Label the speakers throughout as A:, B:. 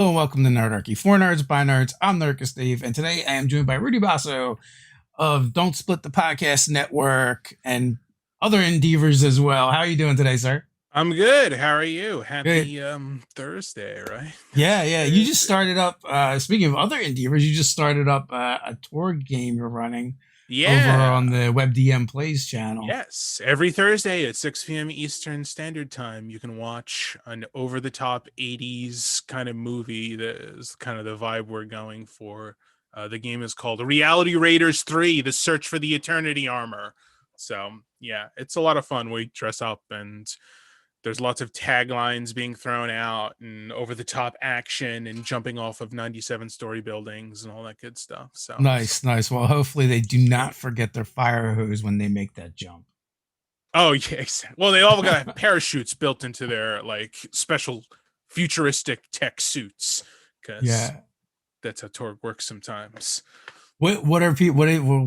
A: Hello and welcome to Nerdarchy. For nerds, by nerds, I'm Nerdist Dave, and today I am joined by Rudy Basso of Don't Split the Podcast Network and other endeavors as well. How are you doing today, sir?
B: I'm good. How are you?
A: Good.
B: Happy Thursday, right?
A: Yeah, yeah. You just
B: Thursday.
A: started up, speaking of other endeavors, you just started up a tour game you're running over
B: Yeah.
A: on the WebDM Plays channel.
B: Yes. Every Thursday at 6 p.m. Eastern Standard Time, you can watch an over-the-top 80s kind of movie that is kind of the vibe we're going for. The game is called Reality Raiders 3: The Search for the Eternity Armor. So, yeah, it's a lot of fun. We dress up and there's lots of taglines being thrown out and over the top action and jumping off of 97-story buildings and all that good stuff. So,
A: Nice, nice. Well, hopefully they do not forget their fire hose when they make that jump.
B: oh yeah, exactly. Well, they all got parachutes built into their like special futuristic tech suits because
A: Yeah.
B: that's how Torg works sometimes.
A: What are people?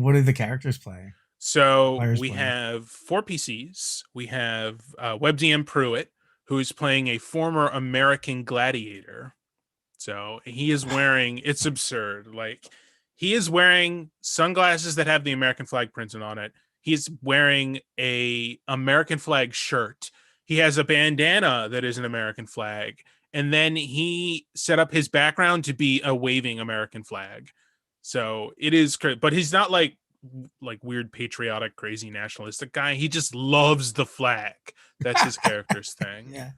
A: What are the characters playing?
B: So
A: Players
B: we
A: playing?
B: have four PCs. We have WebDM Pruitt, who is playing a former American gladiator. So he is wearing, it's absurd. Like he is wearing sunglasses that have the American flag printed on it. He's wearing a American flag shirt. He has a bandana that is an American flag. And then he set up his background to be a waving American flag. So it is great, but he's not like weird patriotic crazy nationalistic guy. He just loves the flag. That's his character's thing.
A: Yeah.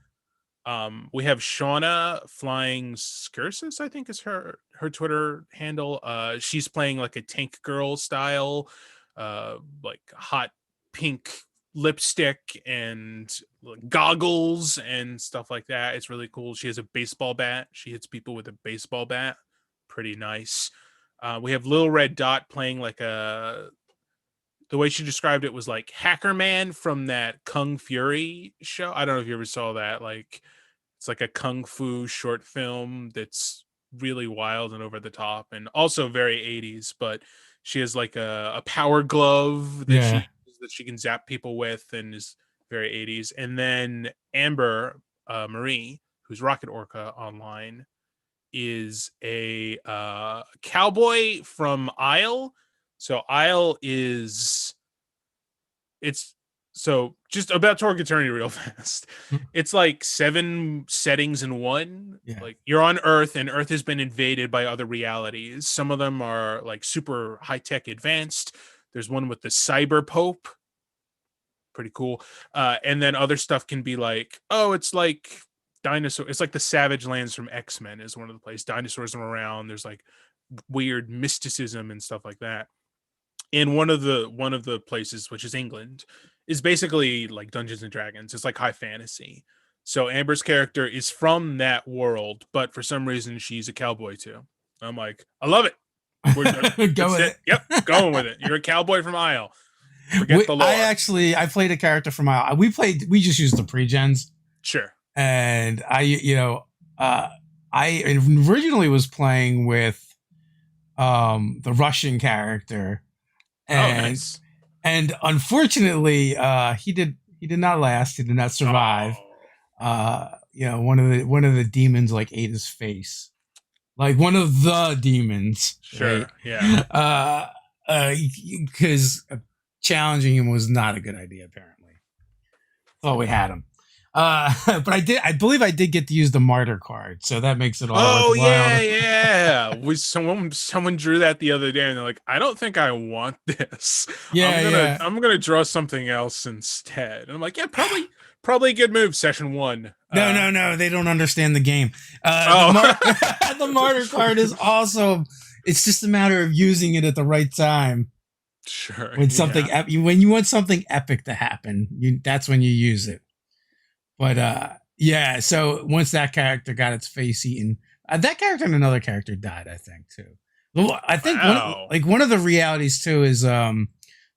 B: We have Shauna Flying Scursus, I think is her Twitter handle. She's playing like a tank girl style, like hot pink lipstick and like, goggles and stuff like that. It's really cool. She has a baseball bat. She hits people with a baseball bat. Pretty nice. We have Little Red Dot playing like a, the way she described it was like Hacker Man from that Kung Fury show. I don't know if you ever saw that. Like it's like a kung fu short film that's really wild and over the top and also very 80s, but she has like a power glove
A: Yeah.
B: that she can zap people with and is very 80s. And then Amber Marie, who's Rocket Orca online, is a cowboy from Isle. So Isle is it's so just about Torg Eternity real fast. It's like 7 settings in one.
A: Yeah.
B: Like you're on Earth and Earth has been invaded by other realities. Some of them are like super high tech advanced. There's one with the Cyber Pope, pretty cool. And then other stuff can be like, oh, it's like dinosaur. It's like the Savage Lands from X-Men is one of the places. Dinosaurs are around. There's like weird mysticism and stuff like that. In one of the places, which is England, is basically like Dungeons and Dragons. It's like high fantasy. So Amber's character is from that world, but for some reason she's a cowboy too. I'm like, I love it.
A: Go
B: That's
A: with
B: it.
A: it.
B: Yep, going with it. You're a cowboy from Isle. Forget the lore.
A: I played a character from my we just used the pre-gens,
B: Sure.
A: and I originally was playing with the Russian character,
B: Oh,
A: and
B: nice.
A: unfortunately he did not last. He did not survive.
B: Oh,
A: One of the demons like ate his face, like one of the demons, right?
B: sure. Yeah.
A: Because challenging him was not a good idea. Apparently, thought we had him. But I believe I did get to use the martyr card, so that makes it all
B: Oh yeah,
A: worthwhile.
B: yeah. Was someone drew that the other day and they're like, I don't think I want this.
A: Yeah, yeah.
B: I'm gonna draw something else instead. And I'm like, yeah, probably a good move, session one.
A: No, no, no. They don't understand the game.
B: Oh
A: The martyr card is awesome. It's just a matter of using it at the right time.
B: sure,
A: When
B: yeah.
A: when you want something epic to happen, that's when you use it. But yeah. So once that character got its face eaten, that character and another character died. I think too. I think
B: Wow.
A: one of the realities too is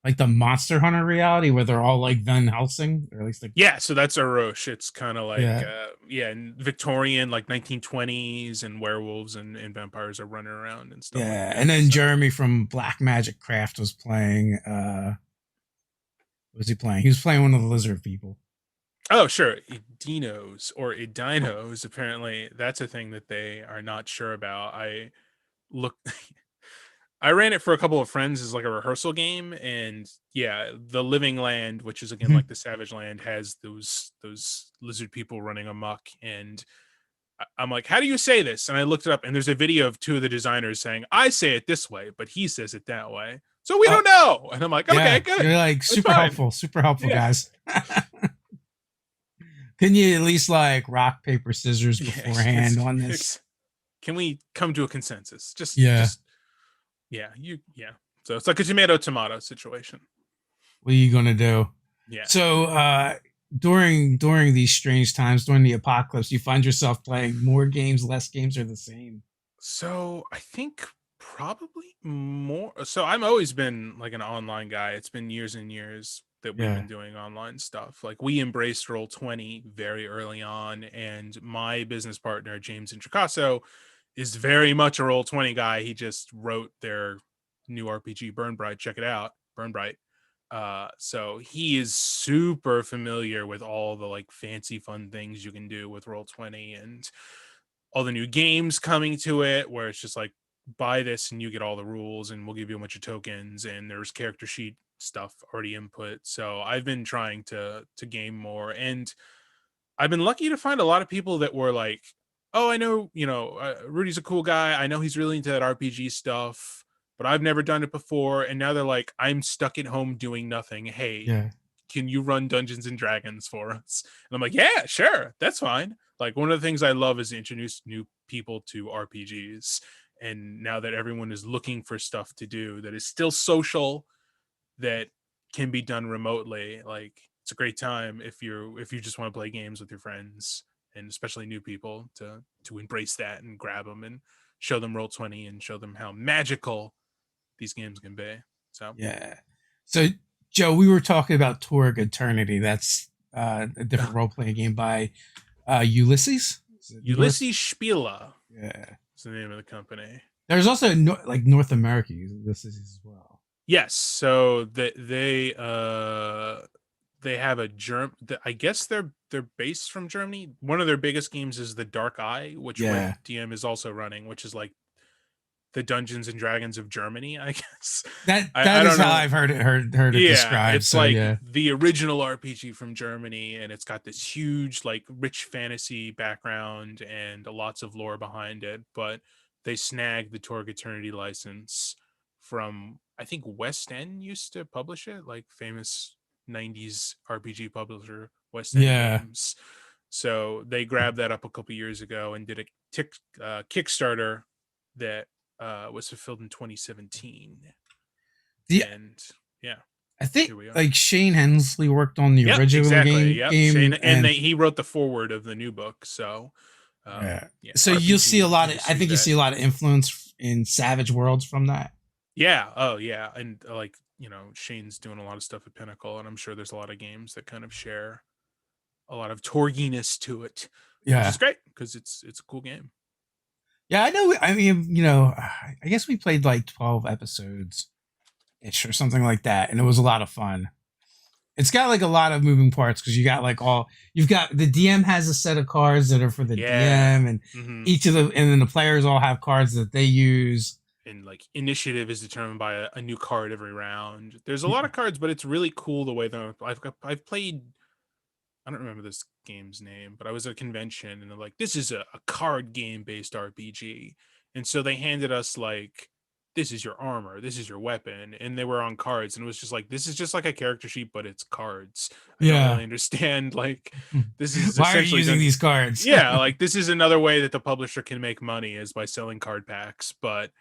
A: like the Monster Hunter reality where they're all like Van Helsing, or at least like
B: Yeah, so that's Arosh. It's kind of like
A: yeah.
B: yeah, Victorian like 1920s and werewolves and vampires are running around and stuff like
A: Yeah, and
B: that.
A: then
B: So
A: Jeremy from Black Magic Craft was playing. What was he playing? He was playing one of the lizard people.
B: Oh, sure. Idinos or Idinos, apparently that's a thing that they are not sure about. Look I ran it for a couple of friends as like a rehearsal game, and yeah, the Living Land, which is again like the Savage Land, has those lizard people running amok, and I'm like, how do you say this? And I looked it up, and there's a video of two of the designers saying, I say it this way, but he says it that way. So we
A: Oh,
B: don't know. And I'm like, okay,
A: yeah,
B: good.
A: you're like
B: That's fine.
A: super helpful,
B: Yeah.
A: guys. Can you at least like rock paper scissors
B: Yeah.
A: beforehand on this?
B: Can we come to a consensus?
A: Yeah.
B: Yeah. So it's like a tomato situation.
A: What are you gonna do?
B: Yeah.
A: So during these strange times, during the apocalypse, you find yourself playing more games, less games, or the same?
B: So I think probably more. So I've always been like an online guy. It's been years and years that we've
A: Yeah.
B: been doing online stuff. Like we embraced Roll20 very early on, and my business partner James Intricasso is very much a Roll20 guy. He just wrote their new RPG Burn Bright. Check it out, Burn Bright. So he is super familiar with all the like fancy fun things you can do with Roll20 and all the new games coming to it, where it's just like buy this and you get all the rules and we'll give you a bunch of tokens, and there's character sheet stuff already input. So I've been trying to game more, and I've been lucky to find a lot of people that were like, oh, I know, Rudy's a cool guy, I know he's really into that RPG stuff, but I've never done it before. And now they're like, I'm stuck at home doing nothing, hey,
A: Yeah.
B: can you run Dungeons and Dragons for us? And I'm like, yeah, sure, that's fine. Like one of the things I love is to introduce new people to RPGs. And now that everyone is looking for stuff to do that is still social, that can be done remotely, like it's a great time if you just want to play games with your friends, and especially new people, to embrace that and grab them and show them Roll20 and show them how magical these games can be. So
A: Yeah. So, Joe, we were talking about Torg Eternity. That's a different role playing game by Ulysses. Is it
B: Ulysses Spiela
A: Yeah.
B: is the name of the company.
A: There's also like North America Ulysses as well.
B: Yes, so they have a I guess they're based from Germany. One of their biggest games is the Dark Eye, which Red
A: Yeah.
B: DM is also running, which is like the Dungeons and Dragons of Germany, I guess.
A: That
B: I
A: that is
B: don't
A: how
B: know.
A: I've heard it
B: Yeah,
A: described.
B: it's
A: So
B: like
A: yeah.
B: the original RPG from Germany, and it's got this huge, like, rich fantasy background and lots of lore behind it. But they snagged the Torg Eternity license from, I think West End used to publish it, like famous 90s RPG publisher West End
A: Yeah.
B: Games. So they grabbed that up a couple years ago and did a Kickstarter that was fulfilled in 2017.
A: The
B: And yeah,
A: I think
B: here we are.
A: like Shane Hensley worked on the
B: Yep,
A: original
B: exactly.
A: game
B: Yep, Shane,
A: game
B: and
A: and
B: he wrote the foreword of the new book. So,
A: yeah.
B: yeah,
A: So you'll see a
B: RPG
A: lot of I
B: industry
A: think you
B: vet.
A: see a lot of influence in Savage Worlds from that.
B: Yeah. Oh, yeah. And like Shane's doing a lot of stuff at Pinnacle, and I'm sure there's a lot of games that kind of share a lot of torginess to it, which
A: Yeah.
B: is great because it's a cool game.
A: Yeah, I know. I mean, I guess we played like 12 episodes ish or something like that, and it was a lot of fun. It's got like a lot of moving parts because you got like you've got the DM has a set of cards that are for the
B: Yeah.
A: DM, and
B: Mm-hmm.
A: and then the players all have cards that they use.
B: And like initiative is determined by a new card every round. There's a lot of cards, but it's really cool the way that I've played. I don't remember this game's name, but I was at a convention and they're like, this is a card game based RPG. And so they handed us like, this is your armor, this is your weapon. And they were on cards. And it was just like, this is just like a character sheet, but it's cards. I don't
A: Yeah.
B: really understand. Like, this is
A: Why are you
B: essentially
A: using these cards?
B: yeah, like this is another way that the publisher can make money is by selling card packs. But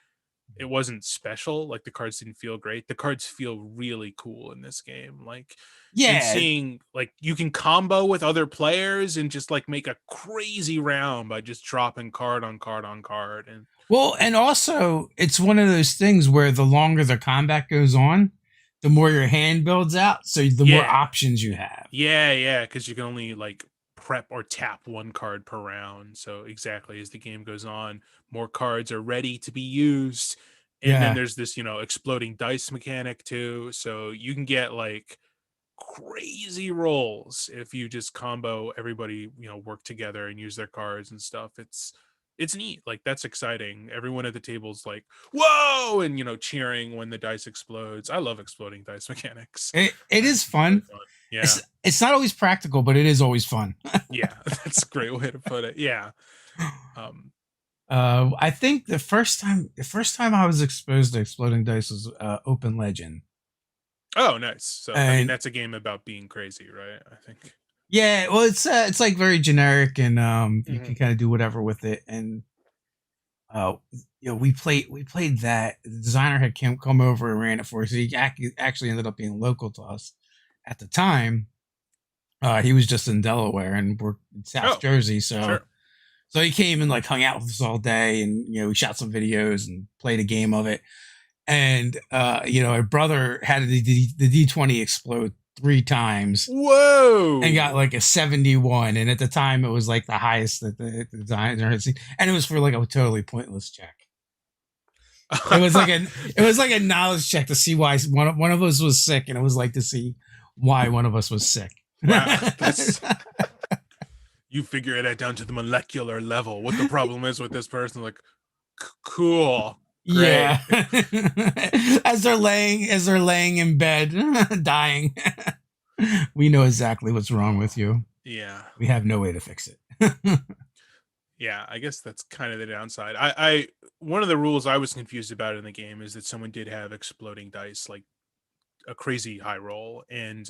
B: it wasn't special. Like the cards didn't feel great. The cards feel really cool in this game. Like, and
A: Yeah.
B: seeing like you can combo with other players and just like make a crazy round by just dropping card on card on card. And
A: Well, and also it's one of those things where the longer the combat goes on, the more your hand builds out, so the more
B: yeah,
A: options you have.
B: yeah, because you can only like prep or tap one card per round. So exactly, as the game goes on, more cards are ready to be used. And then
A: Yeah.
B: there's this exploding dice mechanic too, so you can get like crazy rolls if you just combo everybody, work together and use their cards and stuff. It's neat. Like, that's exciting. Everyone at the table's like, whoa, and cheering when the dice explodes. I love exploding dice mechanics.
A: It is
B: It's really
A: fun.
B: fun. Yeah.
A: It's not always practical, but it is always fun.
B: Yeah. That's a great way to put it. Yeah. Um
A: I think the first time I was exposed to exploding dice was Open Legend.
B: oh, nice. So I mean,
A: And
B: that's a game about being crazy, right? I think.
A: yeah, well, it's like very generic, and you
B: Mhm.
A: can kind of do whatever with it. And uh, we played that. The designer had come over and ran it for us. He actually ended up being local to us at the time. He was just in Delaware, and we're in South
B: Oh,
A: Jersey, so
B: sure.
A: so he came and like hung out with us all day, and we shot some videos and played a game of it. And our brother had the D20 explode 3 times and got
B: Whoa.
A: like a 71, and at the time it was like the highest that the designer had seen, and it was for like a totally pointless check. It was like a knowledge check to see why one of us was sick, and it was like to see why one of us was sick.
B: Wow. That's you figure it out down to the molecular level. What the problem is with this person? Like, cool. Great.
A: Yeah. As they're laying in bed dying, we know exactly what's wrong with you.
B: Yeah.
A: We have no way to fix it.
B: Yeah, I guess that's kind of the downside. I one of the rules I was confused about in the game is that someone did have exploding dice, like a crazy high roll, and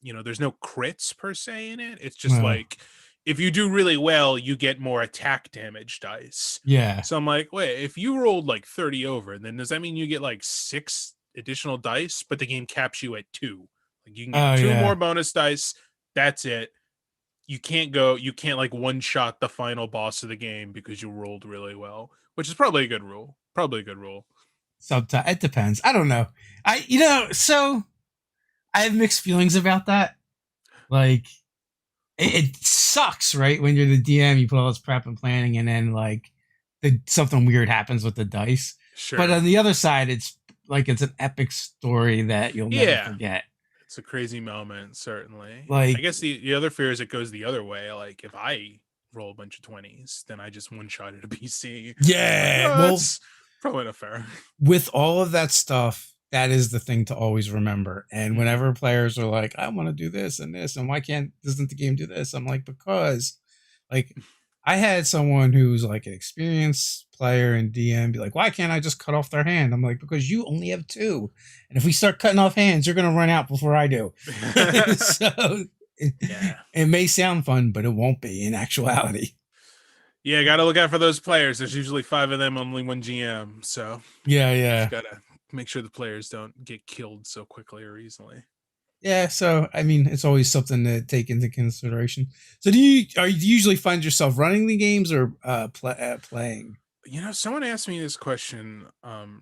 B: there's no crits per se in it. It's just
A: Well,
B: like, if you do really well, you get more attack damage dice.
A: yeah.
B: So I'm like, wait, if you rolled like 30 over, then does that mean you get like 6 additional dice, but the game caps you at 2? Like, you can get
A: Oh
B: 2 more
A: yeah.
B: bonus dice. That's it. You can't like one shot the final boss of the game because you rolled really well, which is probably a good rule. Probably a good rule.
A: Sometimes it depends. I don't know. So I have mixed feelings about that. Like it sucks, right? When you're the DM, you put all this prep and planning, and then like something weird happens with the dice. But
B: Sure.
A: on the other side, it's like it's an epic story that you'll never
B: Yeah.
A: forget.
B: It's a crazy moment, certainly. I
A: Like
B: guess the other fear is it goes the other way. Like, if I roll a bunch of 20s, then I just one shot at a PC. Like,
A: yeah,
B: oh,
A: well,
B: that's probably not fair.
A: with all of that stuff, that is the thing to always remember. And
B: Mhm.
A: whenever players are like, I want to do this and this, and why can't doesn't the game do this? I'm like, because like I had someone who's like an experienced player and DM be like, why can't I just cut off their hand? I'm like, because you only have two. And if we start cutting off hands, you're gonna run out before I do. So
B: Yeah.
A: it may sound fun, but it won't be in actuality.
B: Yeah, gotta look out for those players. There's usually 5 of them, only one GM. So
A: Yeah,
B: just
A: yeah.
B: gotta make sure the players don't get killed so quickly or easily.
A: Yeah, so I mean, it's always something to take into consideration. So, do you usually find yourself running the games or playing?
B: Someone asked me this question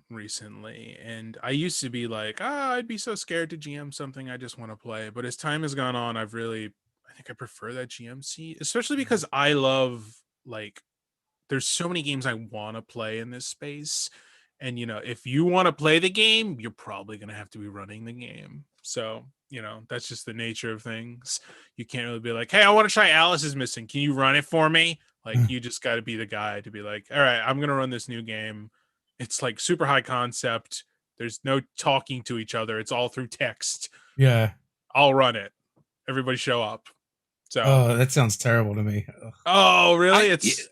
B: recently, and I used to be like, I'd be so scared to GM something, I just want to play. But as time has gone on, I think I prefer that GM seat, especially because I love, like, there's so many games I want to play in this space. And if you want to play the game, you're probably going to have to be running the game. So that's just the nature of things. You can't really be like, hey, I want to try Alice is Missing, can you run it for me? Like, you just got to be the guy to be like, all right, I'm going to run this new game. It's like super high concept, there's no talking to each other, it's all through text.
A: Yeah.
B: I'll run it, everybody show up. So,
A: Oh, that sounds terrible to me. Ugh.
B: oh really, it's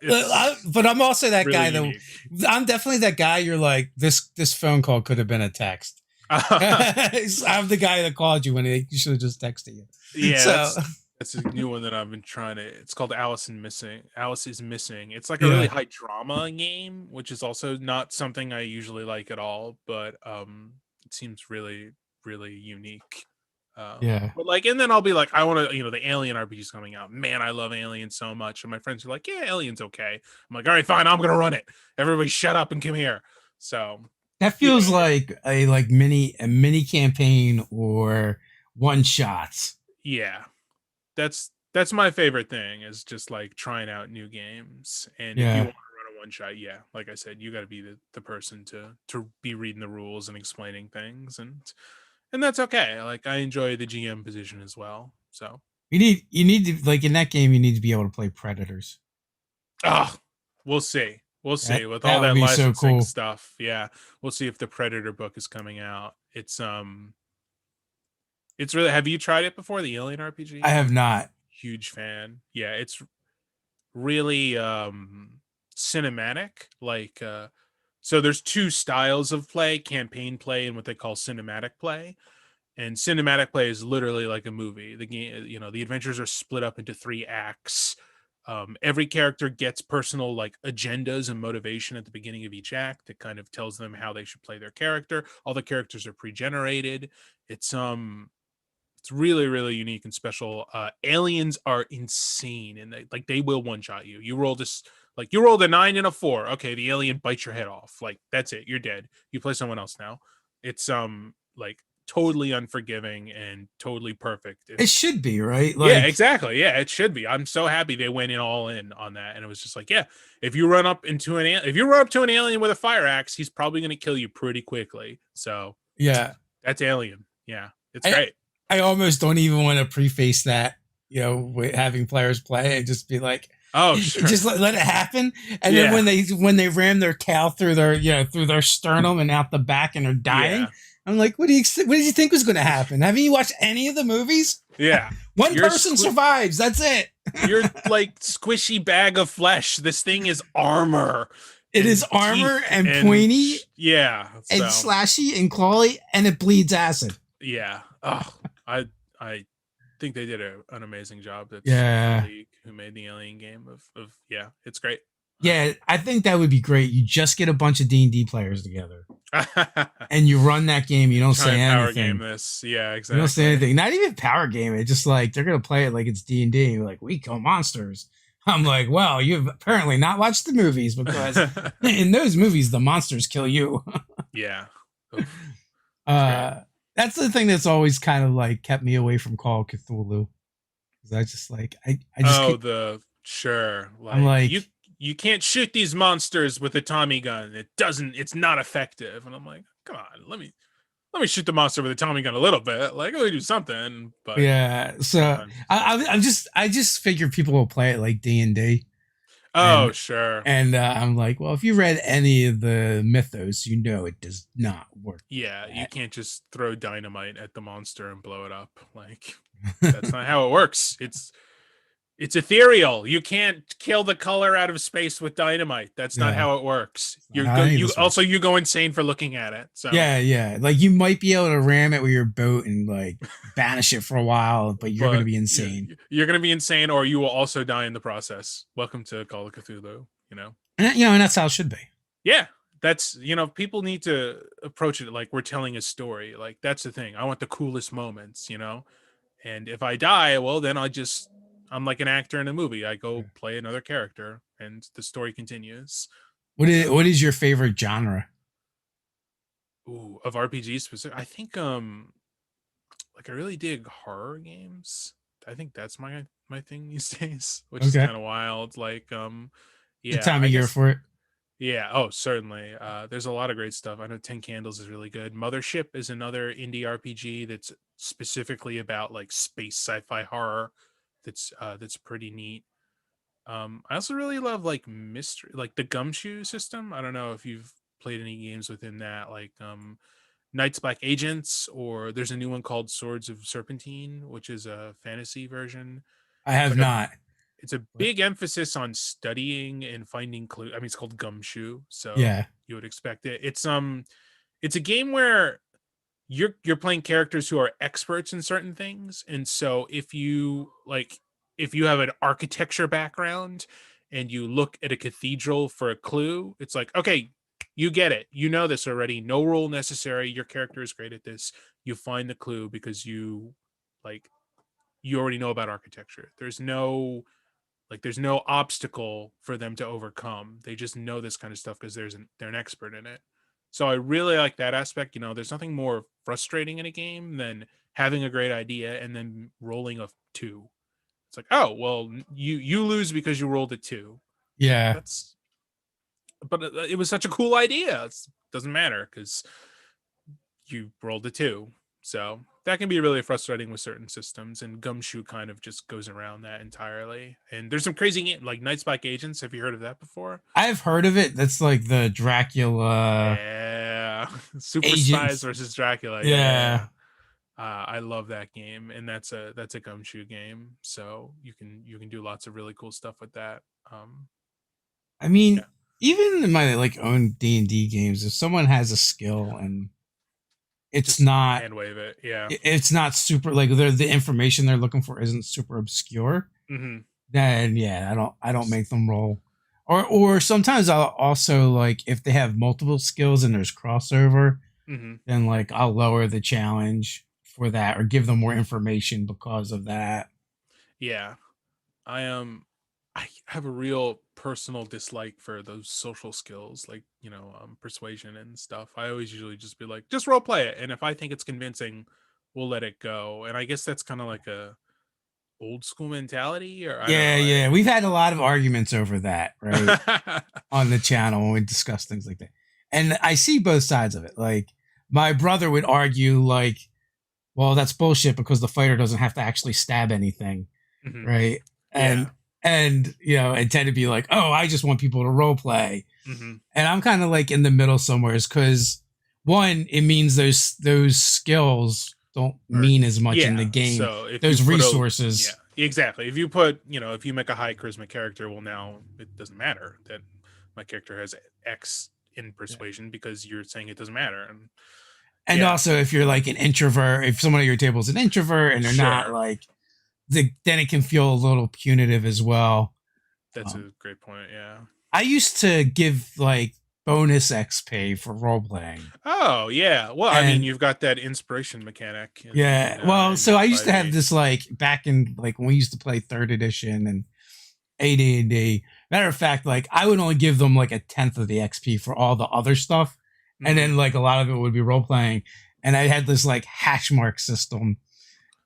A: But I'm also that
B: really
A: guy though.
B: unique.
A: I'm definitely that guy. You're like this phone call could have been a text. I'm the guy that called you when you should have just texted you.
B: Yeah,
A: So
B: that's a new one that I've been trying to. It's called Alice is Missing. It's like a really
A: yeah,
B: high drama game, which is also not something I usually like at all, but it seems really, really unique.
A: yeah.
B: But like, and then I'll be like, I want to, the Alien RPG is coming out. Man, I love Alien so much. And my friends are like, yeah, Alien's okay. I'm like, all right, fine, I'm gonna run it. Everybody shut up and come here. So,
A: That
B: you know,
A: feels like a mini campaign or one shots.
B: yeah. That's my favorite thing, is just like trying out new games. And if you
A: Yeah.
B: want to run a one shot, yeah, like I said, you got to be the person to be reading the rules and explaining things. And and that's okay. Like I enjoy the GM position as well. So,
A: You need to, like, in that game, you need to be able to play predators.
B: oh, we'll see. We'll see with all
A: That would
B: that
A: be so
B: licensing
A: cool.
B: stuff. Yeah, we'll see if the Predator book is coming out. It's really. Have you tried it before? The Alien
A: I
B: RPG?
A: have
B: I'm
A: not.
B: huge fan. Yeah, it's really cinematic. Like so there's two styles of play, campaign play and what they call cinematic play. And cinematic play is literally like a movie. The game, the adventures are split up into 3 acts. Every character gets personal like agendas and motivation at the beginning of each act that kind of tells them how they should play their character. All the characters are pre-generated. It's really really unique and special. Aliens are insane, and they will one shot you. You roll this, like, you rolled a 9 and a 4. Okay, the alien bites your head off. Like, that's it, you're dead. You play someone else now. It's like totally unforgiving and totally perfect.
A: It
B: If
A: should be, right?
B: Yeah,
A: Like,
B: exactly. Yeah, it should be. I'm so happy they went in all in on that, and it was just like, yeah, if you run up to an alien with a fire axe, he's probably going to kill you pretty quickly. So
A: yeah.
B: that's Alien. Yeah, it's
A: I
B: great.
A: I almost don't even want to preface that, with having players play and just be like,
B: Oh, sure.
A: just let it happen. And then
B: Yeah.
A: when they ram their tail through their through their sternum and out the back and are dying,
B: Yeah.
A: I'm like, what did you think was going to happen? Haven't you watched any of the movies?
B: Yeah.
A: One
B: You're
A: person survives. That's it.
B: you're like squishy bag of flesh. This thing is armor
A: It is
B: and
A: armor
B: teeth
A: and
B: and
A: pointy
B: yeah.
A: and
B: So
A: slashy and clawy, and it bleeds acid.
B: yeah. Oh, I think they did an amazing job. That's the
A: Yeah.
B: league who made the Alien game of yeah. It's great.
A: Yeah, I think that would be great. You just get a bunch of D&D players together and you run that game. You don't
B: Try
A: say
B: and power game
A: anything.
B: this. Yeah,
A: You don't say
B: exactly.
A: anything. Not even power game it. Just like they're gonna play it like it's D&D. Like, we kill monsters. I'm like, well, you've apparently not watched the movies, because in those movies the monsters kill you.
B: Yeah. Oof, it's great.
A: uh, that's the thing that's always kind of like kept me away from Call of Cthulhu. Because I just like I just
B: Oh,
A: could,
B: the sure.
A: I'm
B: Like
A: like,
B: you can't shoot these monsters with a Tommy gun. It's not effective. And I'm like, come on, let me shoot the monster with a Tommy gun a little bit. Like, let me do something. But
A: yeah. So
B: come on, that's too much.
A: I just figure people will play it like D&D.
B: Oh,
A: and
B: sure.
A: and I'm like, well, if you read any of the mythos, it does not work
B: Yeah, you
A: like
B: can't just throw dynamite at the monster and blow it up. Like, that's
A: that.
B: not how it works. It's ethereal. You can't kill the color out of space with dynamite. That's not
A: No,
B: how it works.
A: that's not how any of this works.
B: You go insane for looking at it. So,
A: Yeah. Like, you might be able to ram it with your boat and like banish it for a while, but you're gonna
B: but
A: be insane.
B: you're gonna be insane, or you will also die in the process. Welcome to Call of Cthulhu. You know.
A: And that's how it should be.
B: Yeah, that's people need to approach it like we're telling a story. Like that's the thing. I want the coolest moments. And if I die, well, then I'm like an actor in a movie. I go play another character, and the story continues.
A: What
B: So,
A: is your favorite genre?
B: ooh, of RPGs specific, I think like I really dig horror games. I think that's my thing these days, which is
A: Okay.
B: kind of wild. Like
A: The
B: yeah,
A: time
B: I
A: of year
B: guess
A: for it.
B: yeah, oh, certainly. There's a lot of great stuff. I know 10 Candles is really good. Mothership is another indie RPG that's specifically about like space sci-fi horror that's pretty neat. I also really love like mystery, like the Gumshoe system. I don't know if you've played any games within that, like Knights Black Agents, or there's a new one called Swords of Serpentine, which is a fantasy version.
A: I
B: It's
A: have
B: like a
A: not.
B: it's a
A: But
B: big emphasis on studying and finding clues. I mean, it's called Gumshoe, so
A: yeah.
B: you would expect it. It's a game where you're playing characters who are experts in certain things, and so if you have an architecture background and you look at a cathedral for a clue, it's like, okay, you get it. You know this already. No rule necessary. Your character is great at this. You find the clue because like you already know about architecture. There's no obstacle for them to overcome. They just know this kind of stuff because they're an expert in it. So I really like that aspect. There's nothing more frustrating in a game than having a great idea and then rolling a 2. It's like, oh well, you lose because you rolled a 2. It's like,
A: Yeah.
B: that's but it was such a cool idea. It doesn't matter because you rolled a 2. So that can be really frustrating with certain systems, and Gumshoe kind of just goes around that entirely. And there's some crazy like Night's Black Agents. Have you heard of that before?
A: I've heard of it. That's like the Dracula
B: Yeah, Super Spies
A: agents.
B: versus Dracula. Yeah.
A: Yeah.
B: I love that game, and that's a Gumshoe game. So you can do lots of really cool stuff with that.
A: I mean,
B: Yeah,
A: even in my like own D&D games, if someone has a skill and it's
B: just
A: not
B: hand wave it. Yeah.
A: it's not super like the information they're looking for isn't super obscure,
B: Mm-hmm.
A: then yeah, I don't make them roll. Or sometimes I'll also like if they have multiple skills and there's crossover,
B: Mm-hmm.
A: then like I'll lower the challenge for that or give them more information because of that.
B: Yeah. I have a real personal dislike for those social skills, like persuasion and stuff. I always usually just be like, just role play it, and if I think it's convincing, we'll let it go. And I guess that's kind of like a old school mentality, or I don't
A: Yeah,
B: know.
A: yeah. We've had a lot of arguments over that, right?
B: I
A: On the channel when we discuss things like that. And I see both sides of it. Like my brother would argue like, well, that's bullshit because the fighter doesn't have to actually stab anything,
B: Mhm.
A: right?
B: Yeah.
A: And and tend to be like, oh, I just want people to role play.
B: Hmm.
A: And I'm kind of like in the middle somewhere because one, it means those skills don't
B: Or
A: mean as much in the
B: yeah.
A: game.
B: So if you
A: Those
B: put a yeah,
A: resources.
B: exactly. If you put if you make a high charisma character, well, now it doesn't matter that my character has X in persuasion because you're saying it doesn't matter. And
A: And
B: yeah,
A: also if you're like an introvert, if someone at your table is an introvert and they're not
B: sure.
A: like then it can feel a little punitive as well.
B: That's
A: um,
B: a great point. Yeah.
A: I used to give like bonus XP for role playing.
B: Oh yeah. Well, I mean,
A: And
B: you've got that inspiration mechanic
A: yeah, well, so I
B: in
A: used to have
B: 5e.
A: this like back in like when we used to play third edition and AD&D. Matter of fact, like I would only give them like a tenth of the XP for all the other stuff, and
B: Hmm.
A: then like a lot of it would be role playing. And I had this like hash mark system,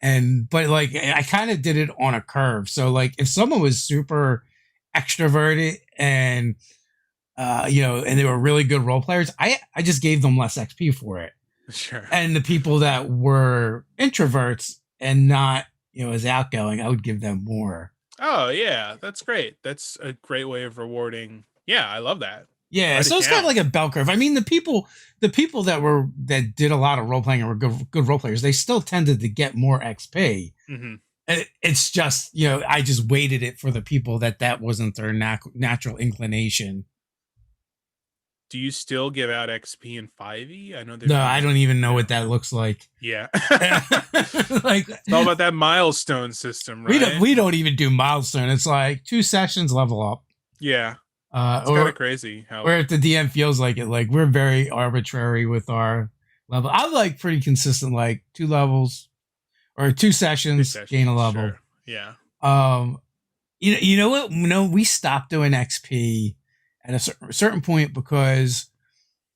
A: and but like I kind of did it on a curve. So like if someone was super extroverted and and they were really good role players, I just gave them less XP for it.
B: Sure.
A: And the people that were introverts and not as outgoing, I would give them more.
B: Oh yeah, that's great. That's a great way of rewarding. Yeah, I love that.
A: Yeah,
B: Write
A: so
B: it
A: it's kind of
B: down.
A: like a bell curve. I mean, the people that did a lot of role playing and were good role players, they still tended to get more XP.
B: Hmm.
A: It's just I just weighted it for the people that wasn't their natural inclination.
B: Do you still give out XP in 5e? I know they're
A: No,
B: doing
A: I
B: that
A: don't even know what
B: now.
A: that looks like.
B: Yeah.
A: Like
B: It's all about that milestone system,
A: we don't
B: right?
A: we don't even do milestone. It's like 2 sessions level up.
B: Yeah. It's kind of
A: Or
B: crazy how
A: if the DM feels like it, like we're very arbitrary with our level. I'm like pretty consistent, like 2 levels or 2 sessions gain a
B: sessions,
A: level.
B: sure. Yeah.
A: Um, you know what? No, we stopped doing XP at a certain point because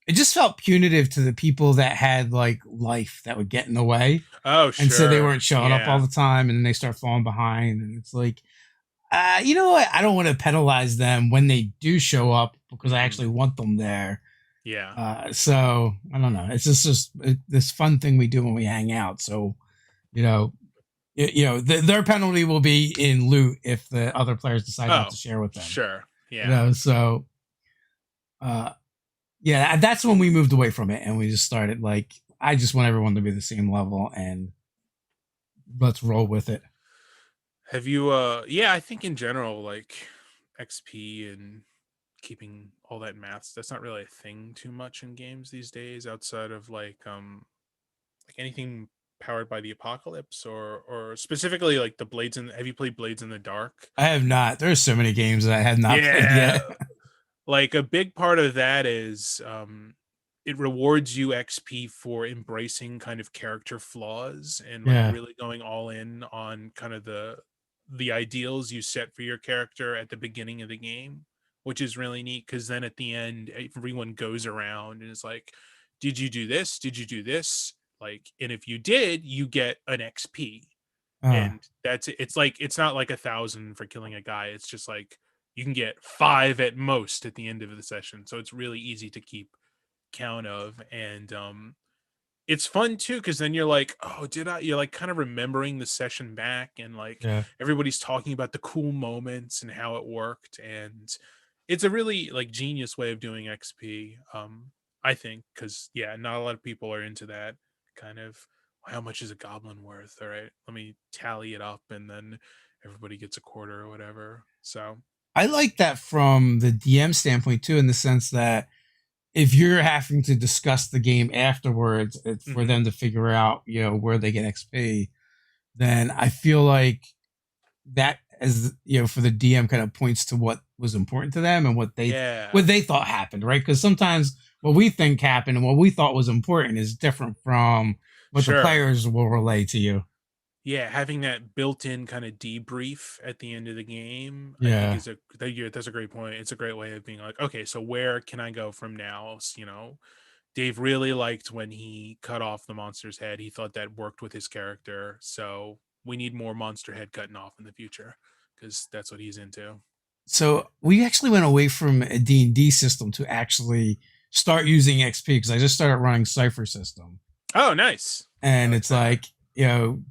A: it just felt punitive to the people that had like life that would get in the way,
B: Oh,
A: and so they
B: sure.
A: weren't showing up all
B: Yeah.
A: the time, and then they start falling behind, and it's like, you know what? I don't want to penalize them when they do show up because I
B: Hmm.
A: actually want them there.
B: Yeah.
A: So I don't know. It's just this fun thing we do when we hang out. So you know, their penalty will be in loot if the other players decide not
B: Oh,
A: to share with them.
B: sure. Yeah.
A: So uh, yeah, that's when we moved away from it and we just started like I just want everyone to be the same level and let's roll with it.
B: Have you yeah, I think in general like XP and keeping all that maths, that's not really a thing too much in games these days outside of like anything powered by the apocalypse or specifically like the blades in have you played Blades in the Dark?
A: I have not. There's so many games that I have not played
B: Yeah.
A: yet.
B: Like a big part of that is it rewards you XP for embracing kind of character flaws and like
A: Yeah.
B: really going all in on kind of the ideals you set for your character at the beginning of the game, which is really neat because then at the end everyone goes around and is like, did you do this? Did you do this? Like, and if you did, you get an XP.
A: Uh,
B: And that's it. It's like it's not like 1,000 for killing a guy. It's just like you can get 5 at most at the end of the session. So it's really easy to keep count of. And it's fun too, because then you're like, oh, you're like kind of remembering the session back, and like
A: Yeah.
B: everybody's talking about the cool moments and how it worked. And it's a really like genius way of doing XP. I think, because yeah, not a lot of people are into that kind of, how much is a goblin worth? All right, let me tally it up, and then everybody gets a quarter or whatever. So
A: I like that from the DM standpoint too, in the sense that if you're having to discuss the game afterwards, it's for
B: mhm.
A: them to figure out, where they get XP, then I feel like that, as for the DM, kind of points to what was important to them and
B: Yeah,
A: what they thought happened, right? Because sometimes what we think happened and what we thought was important is different from what the
B: sure.
A: players will relay to you.
B: Yeah, having that built-in kind of debrief at the end of the game, I think
A: Yeah.
B: that's a great point. It's a great way of being like, okay, so where can I go from now? Dave really liked when he cut off the monster's head. He thought that worked with his character. So we need more monster head cutting off in the future, because that's what he's into.
A: So we actually went away from a D&D system to actually start using XP, because I just started running Cypher system.
B: Oh, nice. I
A: And
B: like
A: it's
B: that.
A: like,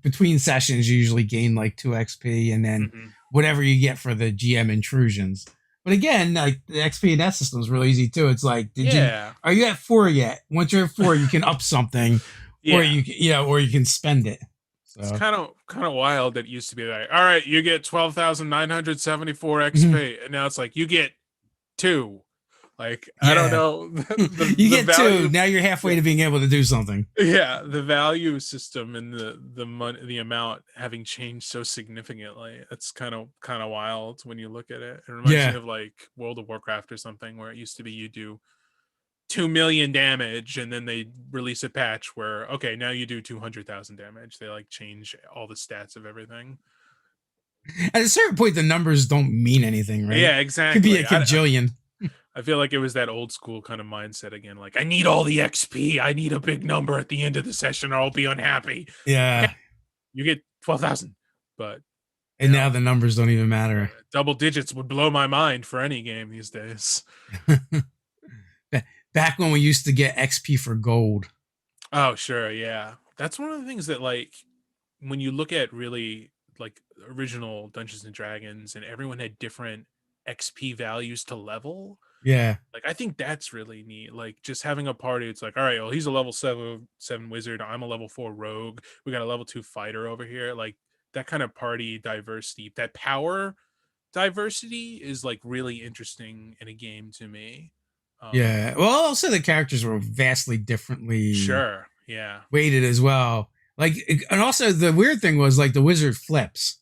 A: between sessions you usually gain like 2 XP, and then
B: Hmm.
A: whatever you get for the GM intrusions. But again, like, the XP in that system is really easy too. It's like,
B: Yeah.
A: are you at 4 yet? Once you're at 4, you can up something, or
B: Yeah.
A: or you can spend it.
B: It's
A: So
B: kind of wild that it used to be like, all right, you get 12,974
A: mhm.
B: XP, and now it's like you get two. Like, I don't
A: Yeah,
B: know,
A: you
B: the
A: get 2.
B: value,
A: Now you're halfway
B: the,
A: to being able to do something.
B: yeah, the value system and the money, the amount having changed so significantly. It's kind of wild when you look at it. It reminds me
A: Yeah.
B: of like World of Warcraft or something, where it used to be you do 2 million damage, and then they release a patch where, okay, now you do 200,000 damage. They like change all the stats of everything.
A: At a certain point, the numbers don't mean anything, right?
B: Yeah,
A: Could be a
B: exactly.
A: cajillion.
B: I feel like it was that old school kind of mindset again. Like, I need all the XP. I need a big number at the end of the session, or I'll be unhappy. Okay,
A: Yeah.
B: you get 12,000, but
A: And now the numbers don't even matter.
B: double digits would blow my mind for any game these days.
A: Back when we used to get XP for gold.
B: Oh, sure, yeah. That's one of the things that, like, when you look at really like original Dungeons and Dragons, and everyone had different XP values to level.
A: Yeah.
B: Like, I think that's really neat. Like, just having a party, it's like, all right, well, he's a level seven wizard. I'm a level 4 rogue. We got a level 2 fighter over here. Like, that kind of party diversity, that power diversity is like really interesting in a game to me.
A: Yeah. Well, also the characters were vastly differently
B: Sure. Yeah.
A: weighted as well. Like, and also the weird thing was, like, the wizard flips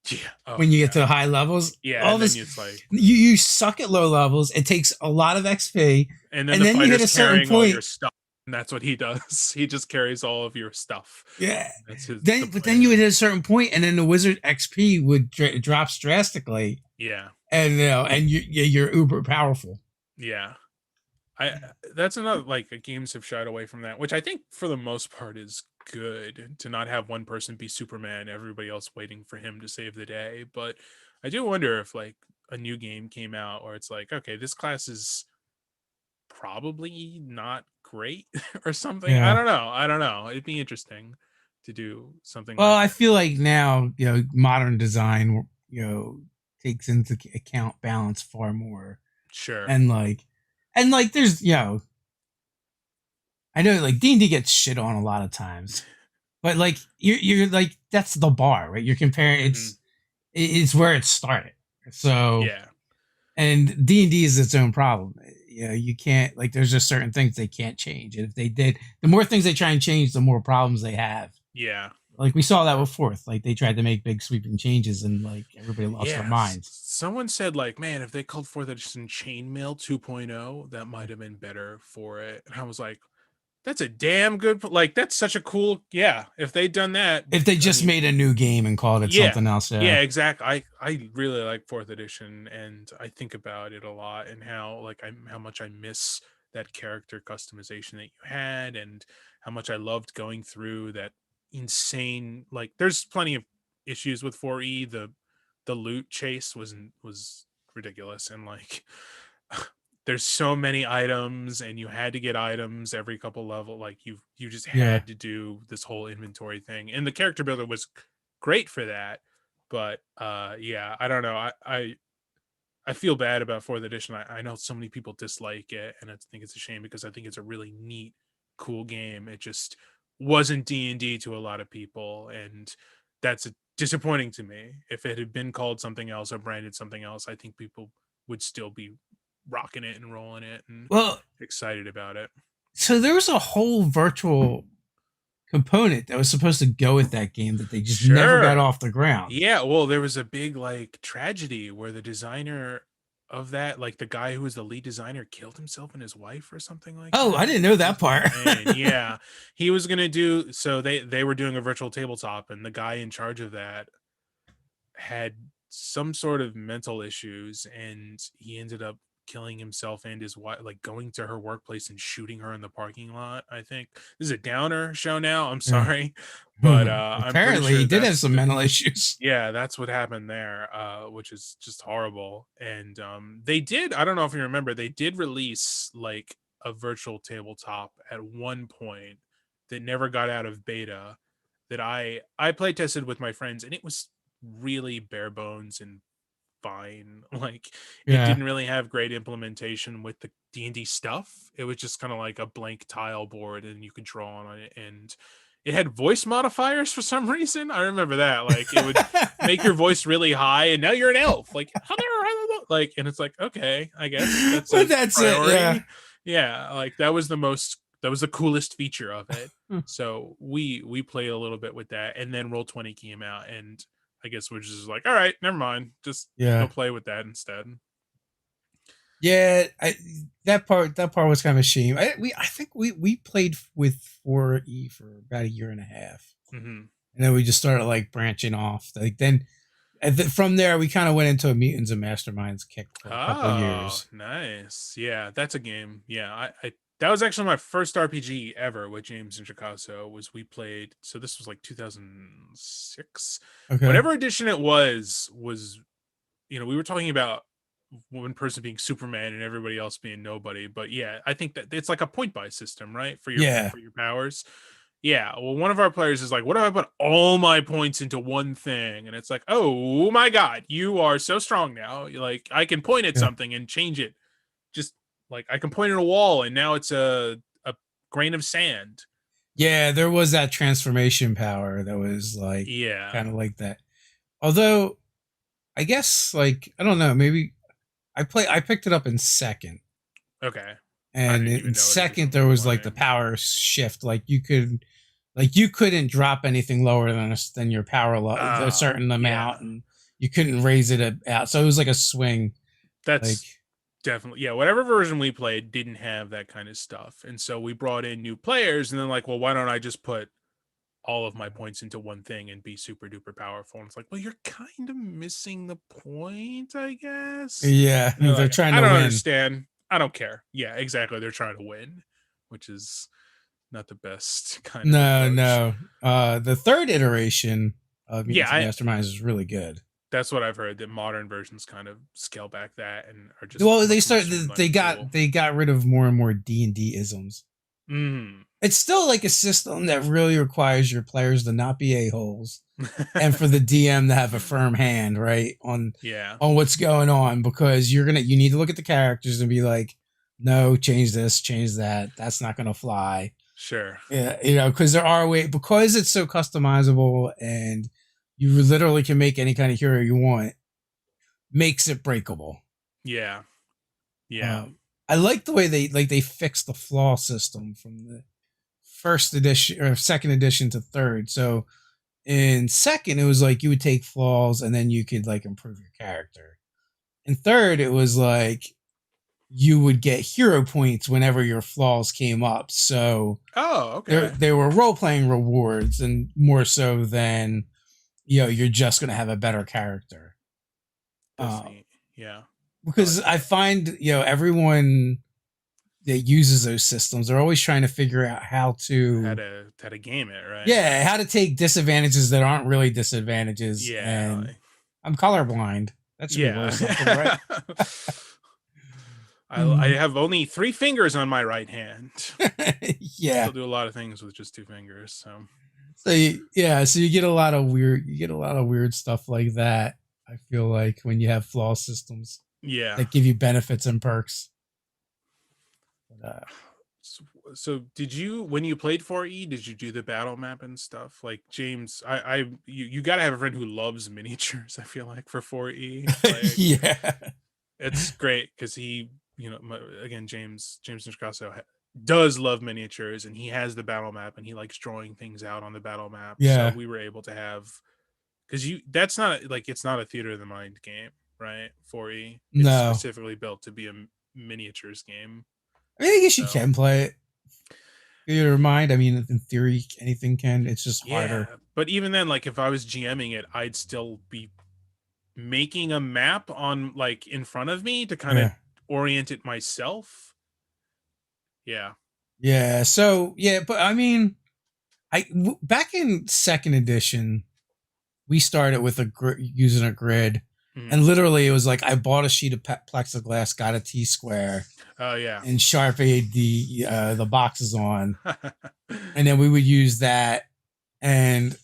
B: Yeah. Oh,
A: when you get
B: yeah.
A: to the high levels.
B: Yeah.
A: All
B: And then
A: this,
B: it's like,
A: you suck at low levels. It takes a lot of XP,
B: and then
A: and
B: the
A: then you hit
B: fighter's
A: a certain
B: carrying all
A: point.
B: your stuff. And that's what he does. He just carries all of your stuff.
A: Yeah.
B: That's the
A: Then you
B: plan.
A: hit a certain point, and then the wizard XP would drops drastically,
B: Yeah.
A: and and you're uber powerful.
B: Yeah. I That's another, like, games have shied away from that, which I think for the most part is good, to not have one person be Superman, everybody else waiting for him to save the day. But I do wonder if like a new game came out where it's like, okay, this class is probably not great or something. I
A: Yeah.
B: don't know. I don't know. It'd be interesting to do something
A: Well,
B: like
A: I
B: that.
A: feel like now, modern design, takes into account balance far more,
B: Sure.
A: and like there's, I know, like, D&D gets shit on a lot of times, but like you're like, that's the bar, right? You're comparing,
B: Hmm.
A: it's where it started. So,
B: Yeah.
A: and D&D is its own problem. You can't, like, there's just certain things they can't change, and if they did, the more things they try and change, the more problems they have.
B: Yeah.
A: Like, we saw that with Fourth. Like, they tried to make big sweeping changes, and like everybody lost their
B: Yeah.
A: minds.
B: Someone said, like, man, if they called for this in Chainmail 2.0, that might have been better for it. And I was like, that's a damn good, like, that's such a cool, yeah. If they'd done that,
A: If they
B: I
A: just
B: mean,
A: made a new game and called it
B: yeah,
A: something else, yeah.
B: yeah, exactly. I really like fourth edition, and I think about it a lot, and how like how much I miss that character customization that you had, and how much I loved going through that insane. Like, there's plenty of issues with 4E. The loot chase was ridiculous, and like there's so many items, and you had to get items every couple level. Like you just
A: Yeah.
B: had to do this whole inventory thing, and the character builder was great for that. But yeah, I don't know. I feel bad about fourth edition. I know so many people dislike it, and I think it's a shame because I think it's a really neat, cool game. It just wasn't D&D to a lot of people, and that's disappointing to me. If it had been called something else or branded something else, I think people would still be rocking it and rolling it and
A: Well,
B: excited about it.
A: so there was a whole virtual component that was supposed to go with that game that they just never got
B: Sure.
A: off the ground.
B: Yeah, well, there was a big like tragedy where the designer of that, like the guy who was the lead designer, killed himself and his wife or something like
A: Oh, I
B: that.
A: didn't know
B: It
A: that
B: was
A: part.
B: insane. Yeah, he was gonna do so. They were doing a virtual tabletop, and the guy in charge of that had some sort of mental issues, and he ended up killing himself and his wife, like going to her workplace and shooting her in the parking lot. I think this is a downer show now, I'm
A: Yeah.
B: sorry, but I'm pretty
A: Apparently, he
B: sure
A: did have
B: that's
A: some mental issues.
B: yeah, that's what happened there, which is just horrible. And they did, I don't know if you remember, they did release like a virtual tabletop at one point that never got out of beta, that I play tested with my friends, and it was really bare bones and fine. Like it
A: Yeah.
B: didn't really have great implementation with the D&D stuff. It was just kind of like a blank tile board, and you could draw on it, and it had voice modifiers for some reason. I remember that. Like it would make your voice really high, and now you're an elf. Like like, and it's like, okay, I guess that's
A: But
B: a
A: that's it. Yeah.
B: priority. Yeah, like that was the coolest feature of it. So we played a little bit with that, and then Roll20 came out, and I guess we're just like, all right, never mind. Just go
A: Yeah.
B: play with that instead.
A: Yeah, that part was kind of a shame. I think we played with 4E for about a year and a half,
B: Mm-hmm.
A: and then we just started like branching off. Like then, from there, we kind of went into a Mutants and Masterminds kick for a couple
B: Oh,
A: years.
B: nice. Yeah, that's a game. Yeah, I that was actually my first RPG ever with James and Chicasso. Was we played, so this was like 2006.
A: Okay.
B: Whatever edition it was, we were talking about one person being Superman and everybody else being nobody. But yeah, I think that it's like a point buy system, right? For your
A: Yeah.
B: powers. Yeah. Well, one of our players is like, what if I put all my points into one thing? And it's like, oh my God, you are so strong now. You're like, I can point at
A: Yeah.
B: something and change it. Just like I can point at a wall, and now it's a grain of sand.
A: Yeah, there was that transformation power that was like
B: Yeah.
A: kind of like that. Although I guess like I don't know, maybe I picked it up in second.
B: Okay. I
A: And
B: didn't
A: in
B: even know what
A: second
B: edition we
A: there
B: were
A: was like the
B: playing.
A: power shift. Like you couldn't drop anything lower than your power a
B: Oh,
A: certain
B: yeah.
A: amount, and you couldn't raise it out. So it was like a swing. Like
B: That's definitely, yeah, whatever version we played didn't have that kind of stuff. And so we brought in new players, and then like, well, why don't I just put all of my points into one thing and be super duper powerful? And it's like, well, you're kind of missing the point, I guess.
A: yeah,
B: And they're
A: they're
B: like,
A: trying
B: I
A: to
B: don't
A: win.
B: understand. I don't care. Yeah, exactly. They're trying to win, which is not the best kind of
A: No,
B: approach.
A: no. The third iteration of
B: Yeah,
A: Mutants and Masterminds is really good.
B: that's what I've heard, that modern versions kind of scale back that and are just
A: Well,
B: much more streamlined
A: they
B: and cool.
A: got rid of more and more D&D isms.
B: Mm.
A: It's still like a system that really requires your players to not be a-holes and for the DM to have a firm hand, right,
B: Yeah,
A: on what's going on, because you need to look at the characters and be like, no, change this, change that. That's not gonna fly.
B: sure.
A: Yeah, because because it's so customizable and you literally can make any kind of hero you want, makes it breakable.
B: Yeah, yeah.
A: Um, I like the way they fixed the flaw system from the first edition or second edition to third. So in second, it was like you would take flaws and then you could like improve your character. In third, it was like you would get hero points whenever your flaws came up. So
B: Oh,
A: there
B: okay.
A: they were role playing rewards, and more so than you're just gonna have a better character.
B: That's
A: Um,
B: neat. Yeah, I
A: because
B: like
A: I
B: that.
A: find everyone that uses those systems, they're always trying to figure out
B: How to game it, right?
A: how to take disadvantages that aren't really disadvantages.
B: Yeah,
A: And I'm colorblind. That should be
B: yeah.
A: worth something, right?
B: I have only 3 fingers on my right hand.
A: Yeah.
B: Still do a lot of things with just 2 fingers. So
A: So you get a lot of weird stuff like that. I feel like when you have flaw systems
B: yeah.
A: that give you benefits and perks. But,
B: So did you, when you played 4E, did you do the battle map and stuff? Like James, you got to have a friend who loves miniatures. I feel like for 4E, like
A: yeah.
B: it's great because he, again, James Niscasso does love miniatures, and he has the battle map, and he likes drawing things out on the battle map. So
A: Yeah.
B: we were able to have, because that's not like, it's not a theater of the mind game, right? 4E, it's
A: No.
B: specifically built to be a miniatures game.
A: I mean, I guess you
B: So
A: can play it. Your mind. I mean, in theory, anything can. It's just harder.
B: yeah, but even then, like if I was GMing it, I'd still be making a map on like in front of me to kind of
A: Yeah.
B: orient it myself. Yeah.
A: Yeah. So yeah, but I mean, back in second edition, we started with using a grid, and literally it was like I bought a sheet of plexiglass, got a T square,
B: Oh yeah.
A: and sharpied the boxes on, and then we would use that, and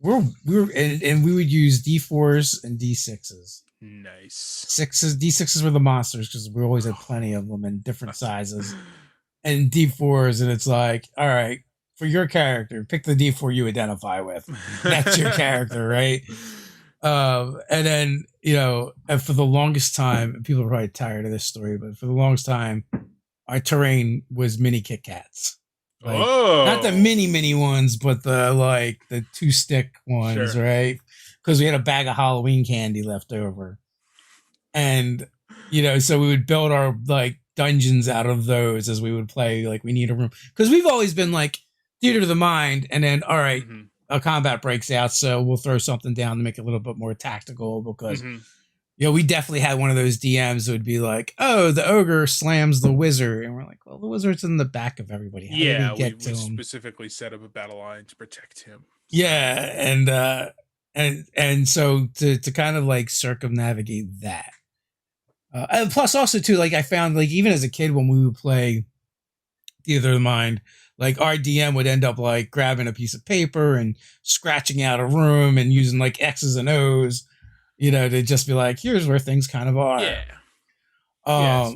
A: and we would use D4s and D6s.
B: Nice.
A: D6s were the monsters because we always had plenty of them in different sizes, and D4s, and it's like, all right, for your character, pick the D4 you identify with. That's your character, right? And then, and for the longest time, people are probably tired of this story, but for the longest time, our terrain was mini Kit Kats. Like, not the mini ones, but the 2-stick ones,
B: sure.
A: right? Because we had a bag of Halloween candy left over. And, so we would build our like dungeons out of those as we would play. Like, we need a room. Because we've always been like theater of the mind, and then, all right, a combat breaks out, so we'll throw something down to make it a little bit more tactical because we definitely had one of those DMs that would be like, oh, the ogre slams the wizard, and we're like, well, the wizard's in the back of everybody. How do we get to him?
B: Specifically set up a battle line to protect him.
A: So. Yeah, and so to kind of like circumnavigate that, and plus also too, like I found like even as a kid when we would play Theater of the Mind, like our DM would end up like grabbing a piece of paper and scratching out a room and using like X's and O's, to just be like, here's where things kind of are.
B: Yeah.
A: Yes.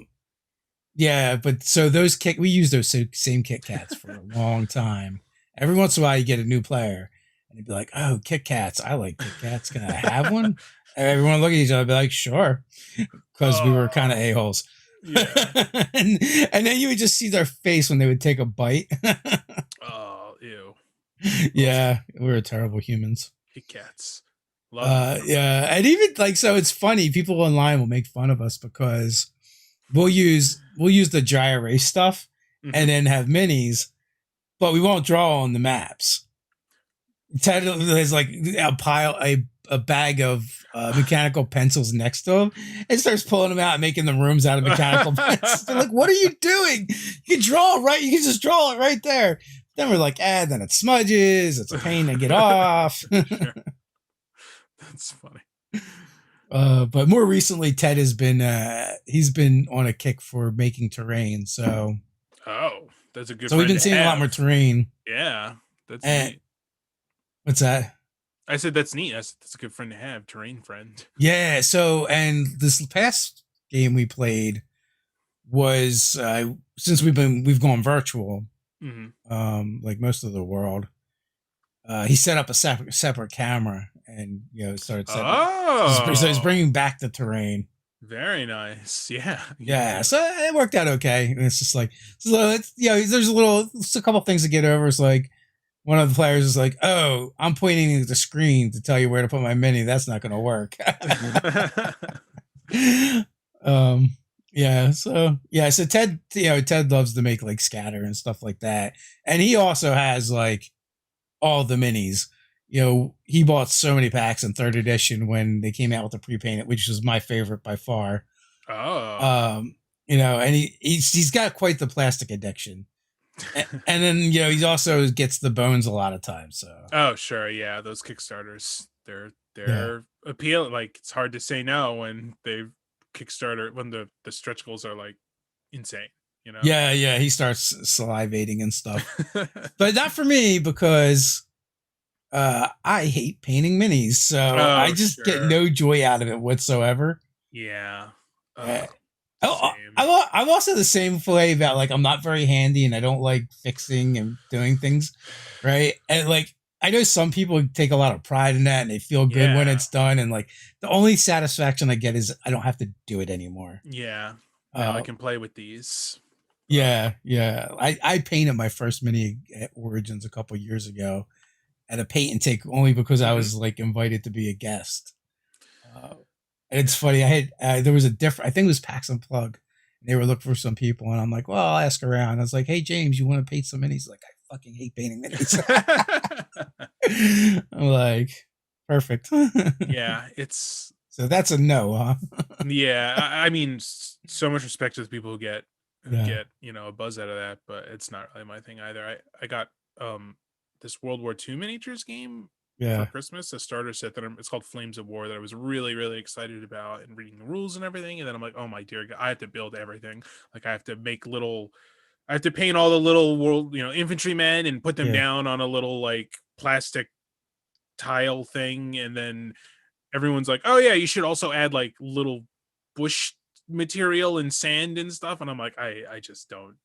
A: Yeah, but so we use those same Kit Kats for a long time. Every once in a while, you get a new player, and they'd be like, "Oh, Kit Kats! I like Kit Kats. Can I have one?" And everyone look at each other, and be like, "Sure," because we were kind of a-holes.
B: Yeah.
A: and then you would just see their face when they would take a bite.
B: Oh, ew.
A: Yeah, we were terrible humans.
B: Kit Kats.
A: Yeah, and even like so, it's funny. People online will make fun of us because we'll use the dry erase stuff and then have minis, but we won't draw on the maps. Ted has like a bag of mechanical pencils next to him and starts pulling them out and making the rooms out of mechanical pencils. They're like, what are you doing? You can draw right. You can just draw it right there. Then we're like, then it smudges. It's a pain to get off.
B: Sure. That's funny.
A: But more recently, Ted has been he's been on a kick for making terrain. So
B: that's a good.
A: So we've been seeing a lot more terrain.
B: Yeah, that's neat.
A: What's that?
B: I said that's neat. That's a good friend to have, terrain friend.
A: Yeah. So and this past game we played was since we've gone virtual, like most of the world. He set up a separate camera and started setting. So he's bringing back the terrain.
B: Very nice. Yeah.
A: Yeah. So it worked out okay. And it's just like there's a couple things to get over. It's like one of the players is like, "Oh, I'm pointing at the screen to tell you where to put my mini. That's not going to work." Yeah. So Ted loves to make like scatter and stuff like that, and he also has like all the minis. He bought so many packs in third edition when they came out with the pre-painted, which was my favorite by far. And he's got quite the plastic addiction. And then he also gets the bones a lot of times. So
B: sure, yeah, those Kickstarters, they're appealing. Like it's hard to say no when they've Kickstarter when the stretch goals are like insane, you know.
A: Yeah, yeah, he starts salivating and stuff. But not for me because I hate painting minis. So I
B: Oh,
A: just get
B: sure.
A: no joy out of it whatsoever.
B: Yeah.
A: Uh,
B: Same.
A: I'm also the same way about like I'm not very handy and I don't like fixing and doing things, right? And like I know some people take a lot of pride in that and they feel good when
B: Yeah.
A: it's done. And like the only satisfaction I get is I don't have to do it anymore.
B: Yeah. Now I
A: Uh,
B: can play with these.
A: yeah, yeah. I painted my first mini at Origins a couple years ago at a paint and take only because I
B: Mhm.
A: was like invited to be a guest. Uh, it's funny. I had there was a different. I think it was Pax and Plug. And they were looking for some people, and I'm like, well, I'll ask around. I was like, hey James, you want to paint some minis? He's like, I fucking hate painting minis. I'm like, perfect.
B: Yeah, it's
A: So that's a no, huh?
B: yeah. I mean, so much respect to the people who
A: Yeah,
B: get a buzz out of that, but it's not really my thing either. I got um this World War II miniatures game for
A: yeah,
B: Christmas, a starter set it's called Flames of War, that I was really really excited about and reading the rules and everything, and then I'm like, oh my dear God, I have to build everything. Like I have to make little, I have to paint all the little world infantrymen and put them
A: yeah.
B: down on a little like plastic tile thing, and then everyone's like, oh yeah, you should also add like little bush material and sand and stuff, and I'm like, I just don't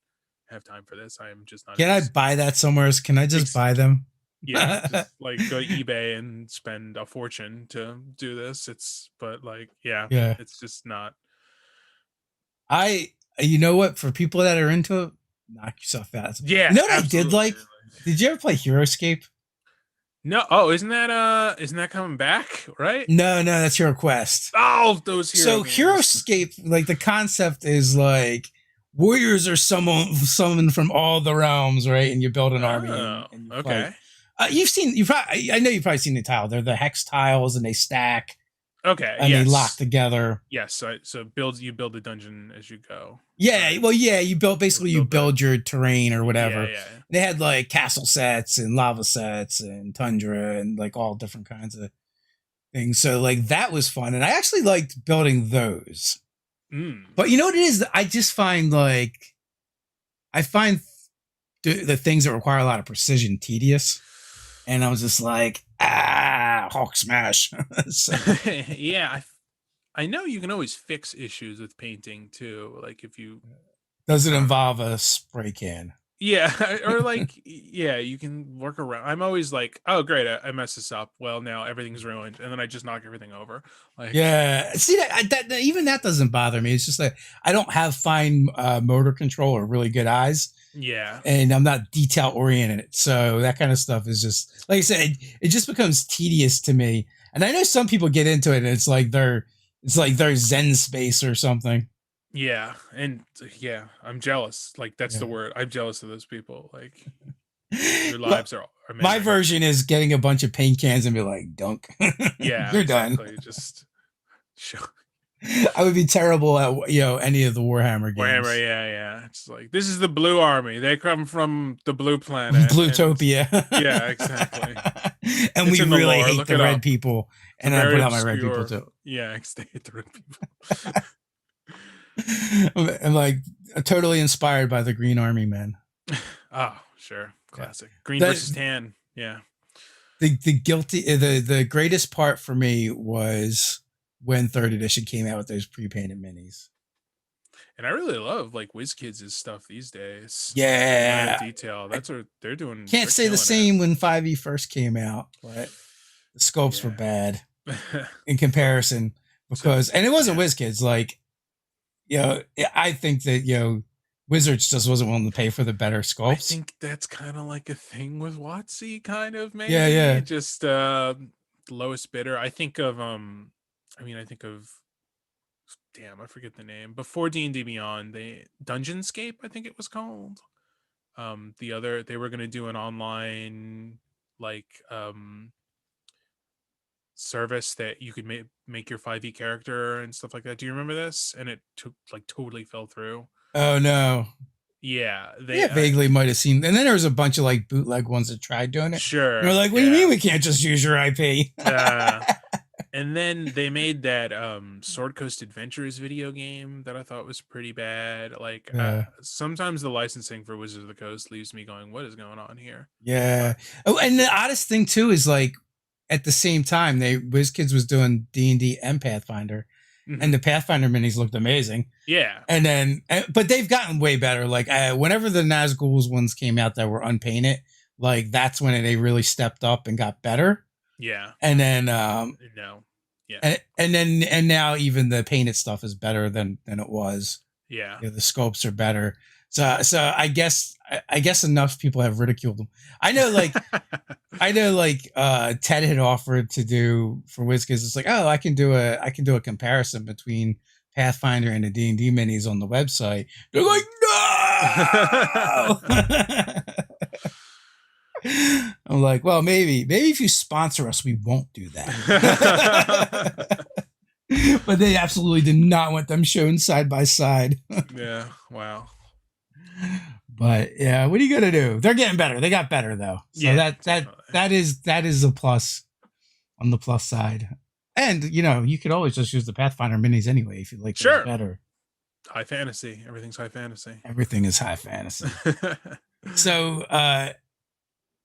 B: have time for this. I am just not
A: Can I
B: interested.
A: buy that somewhere? Can I just buy them?
B: Yeah, just like go to eBay and spend a fortune to do this. But like, yeah,
A: Yeah.
B: it's just not.
A: You know what? For people that are into it, knock yourself out. You
B: Yeah,
A: know what I did
B: absolutely.
A: like? Did you ever play HeroScape?
B: No, oh, isn't that coming back? Right?
A: No, no, that's Hero Quest.
B: Oh, those hero
A: So
B: games.
A: HeroScape, like the concept is like warriors are summoned from all the realms, right? And you build an army
B: Oh,
A: and you fight.
B: okay.
A: I know you've probably seen the tile. They're the hex tiles and they stack
B: Okay,
A: and they lock
B: yes.
A: together.
B: Yes, so you build the dungeon as you go.
A: Yeah,
B: Right.
A: well, yeah,
B: Or
A: you
B: build the
A: build your terrain or whatever.
B: Yeah,
A: And
B: yeah.
A: they had like castle sets and lava sets and tundra and like all different kinds of things. So like that was fun, and I actually liked building those.
B: Mm.
A: But you know what it is? I just find like I find the things that require a lot of precision tedious, and I was just like, Hawk Smash. So
B: Yeah, I know you can always fix issues with painting too. Like if you,
A: does it
B: I don't know.
A: involve a spray can?
B: Yeah, or like yeah, you can work around. I'm always like, oh great, I messed this up. Well, now everything's ruined, and then I just knock everything over. Like,
A: Yeah, see that even that doesn't bother me. It's just that I don't have fine motor control or really good eyes,
B: yeah,
A: and I'm not detail oriented. So that kind of stuff is just like I said, it just becomes tedious to me. And I know some people get into it, and it's like their Zen space or something.
B: yeah, and yeah, I'm jealous. Like that's the
A: Yeah.
B: word. I'm jealous of those people. Like their
A: Well,
B: lives are
A: my
B: amazing.
A: version is getting a bunch of paint cans and be like, dunk.
B: Yeah,
A: You're done.
B: exactly. Just show
A: I would be terrible at any of the Warhammer
B: Warhammer,
A: games.
B: yeah, yeah. It's like this is the Blue Army. They come from the Blue Planet, and
A: Plutopia.
B: yeah, exactly.
A: And
B: It's
A: we
B: in the
A: really
B: lore.
A: hate
B: Look
A: the
B: it
A: red
B: up.
A: people.
B: It's a
A: And then I
B: very
A: put out my red people
B: obscure.
A: too.
B: Yeah, they hate the red people.
A: I'm like totally inspired by the Green Army men.
B: Oh, sure,
A: Yeah.
B: classic. Green versus
A: The
B: tan. Yeah,
A: the greatest part for me was when third edition came out with those pre-painted minis.
B: and I really love like WizKids' stuff these days. Like the amount of
A: Yeah.
B: detail.
A: I
B: That's what they're doing.
A: can't
B: They're
A: say the
B: killing it.
A: same when 5e first came out, but the scopes were
B: Yeah.
A: bad in comparison
B: So
A: because and it wasn't
B: yeah.
A: WizKids like I think that Wizards just wasn't willing to pay for the better
B: I
A: sculpts.
B: think that's kind of like a thing with WotC, kind of
A: Yeah,
B: maybe
A: yeah.
B: just lowest bidder. I think of damn, I forget the name. Before D&D Beyond, they Dungeonscape, I think it was called. They were gonna do an online like service that you could make your 5e character and stuff like that. Do you remember this? And it took like totally fell through.
A: Oh no.
B: Yeah,
A: Yeah, vaguely might have seen. And then there was a bunch of like bootleg ones that tried doing it. And they're
B: sure,
A: like, "What do you
B: yeah.
A: mean we can't just use your IP?"
B: And then they made that Sword Coast Adventures video game that I thought was pretty bad. Like
A: Yeah.
B: sometimes the licensing for Wizards of the Coast leaves me going, "What is going on here?"
A: Yeah. Oh, and the oddest thing too is like at the same time they WizKids was doing D&D and Pathfinder, and
B: Mhm.
A: the Pathfinder minis looked amazing.
B: Yeah,
A: And then, but they've gotten way better. Like whenever the Nazgul's ones came out that were unpainted, like that's when they really stepped up and got better.
B: yeah,
A: And then,
B: no, yeah,
A: and now even the painted stuff is better than it was.
B: yeah.
A: You know, the scopes are better. So I guess enough people have ridiculed them. I know, like Ted had offered to do for WizKids. It's like, oh, I can do a comparison between Pathfinder and the D&D minis on the website. They're like, no. I'm like, well, maybe if you sponsor us, we won't do that. But they absolutely did not want them shown side by side.
B: Yeah, wow.
A: But yeah, what are you gonna do? They're getting better. They got better though. So
B: Yeah,
A: that that
B: definitely.
A: that is that is a plus on the plus side. And you could always just use the Pathfinder minis anyway if you like those
B: Sure.
A: better.
B: High fantasy. Everything's high fantasy.
A: Everything is high fantasy. So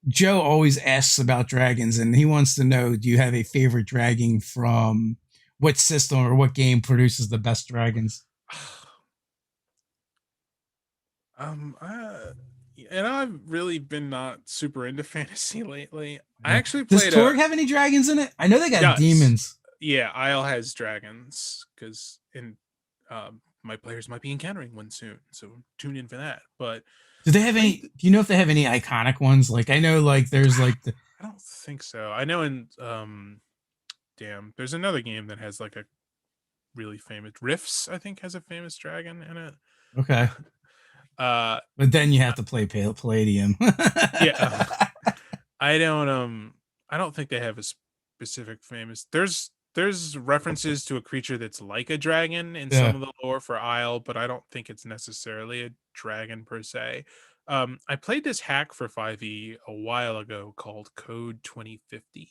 A: Joe always asks about dragons, and he wants to know: do you have a favorite dragon from what system or what game produces the best dragons?
B: Um, uh, and I've really been not super into fantasy lately. I
A: Yeah.
B: actually
A: Does
B: played
A: Torg have any dragons in it? I know they
B: it
A: got
B: does.
A: demons.
B: Yeah, Isle has dragons because in my players might be encountering one soon, so tune in for that. But
A: Do they
B: I
A: have
B: played.
A: any? Do you know if they have any iconic ones? Like I know, like there's like the
B: I don't think so. I know in damn, there's another game that has like a really famous Rifts. I think has a famous dragon in it.
A: okay,
B: uh,
A: but then you have to play Palladium.
B: yeah. I don't think they have a specific famous. There's references to a creature that's like a dragon in some
A: Yeah.
B: of the lore for Isle, but I don't think it's necessarily a dragon per se. I played this hack for 5e a while ago called Code 2050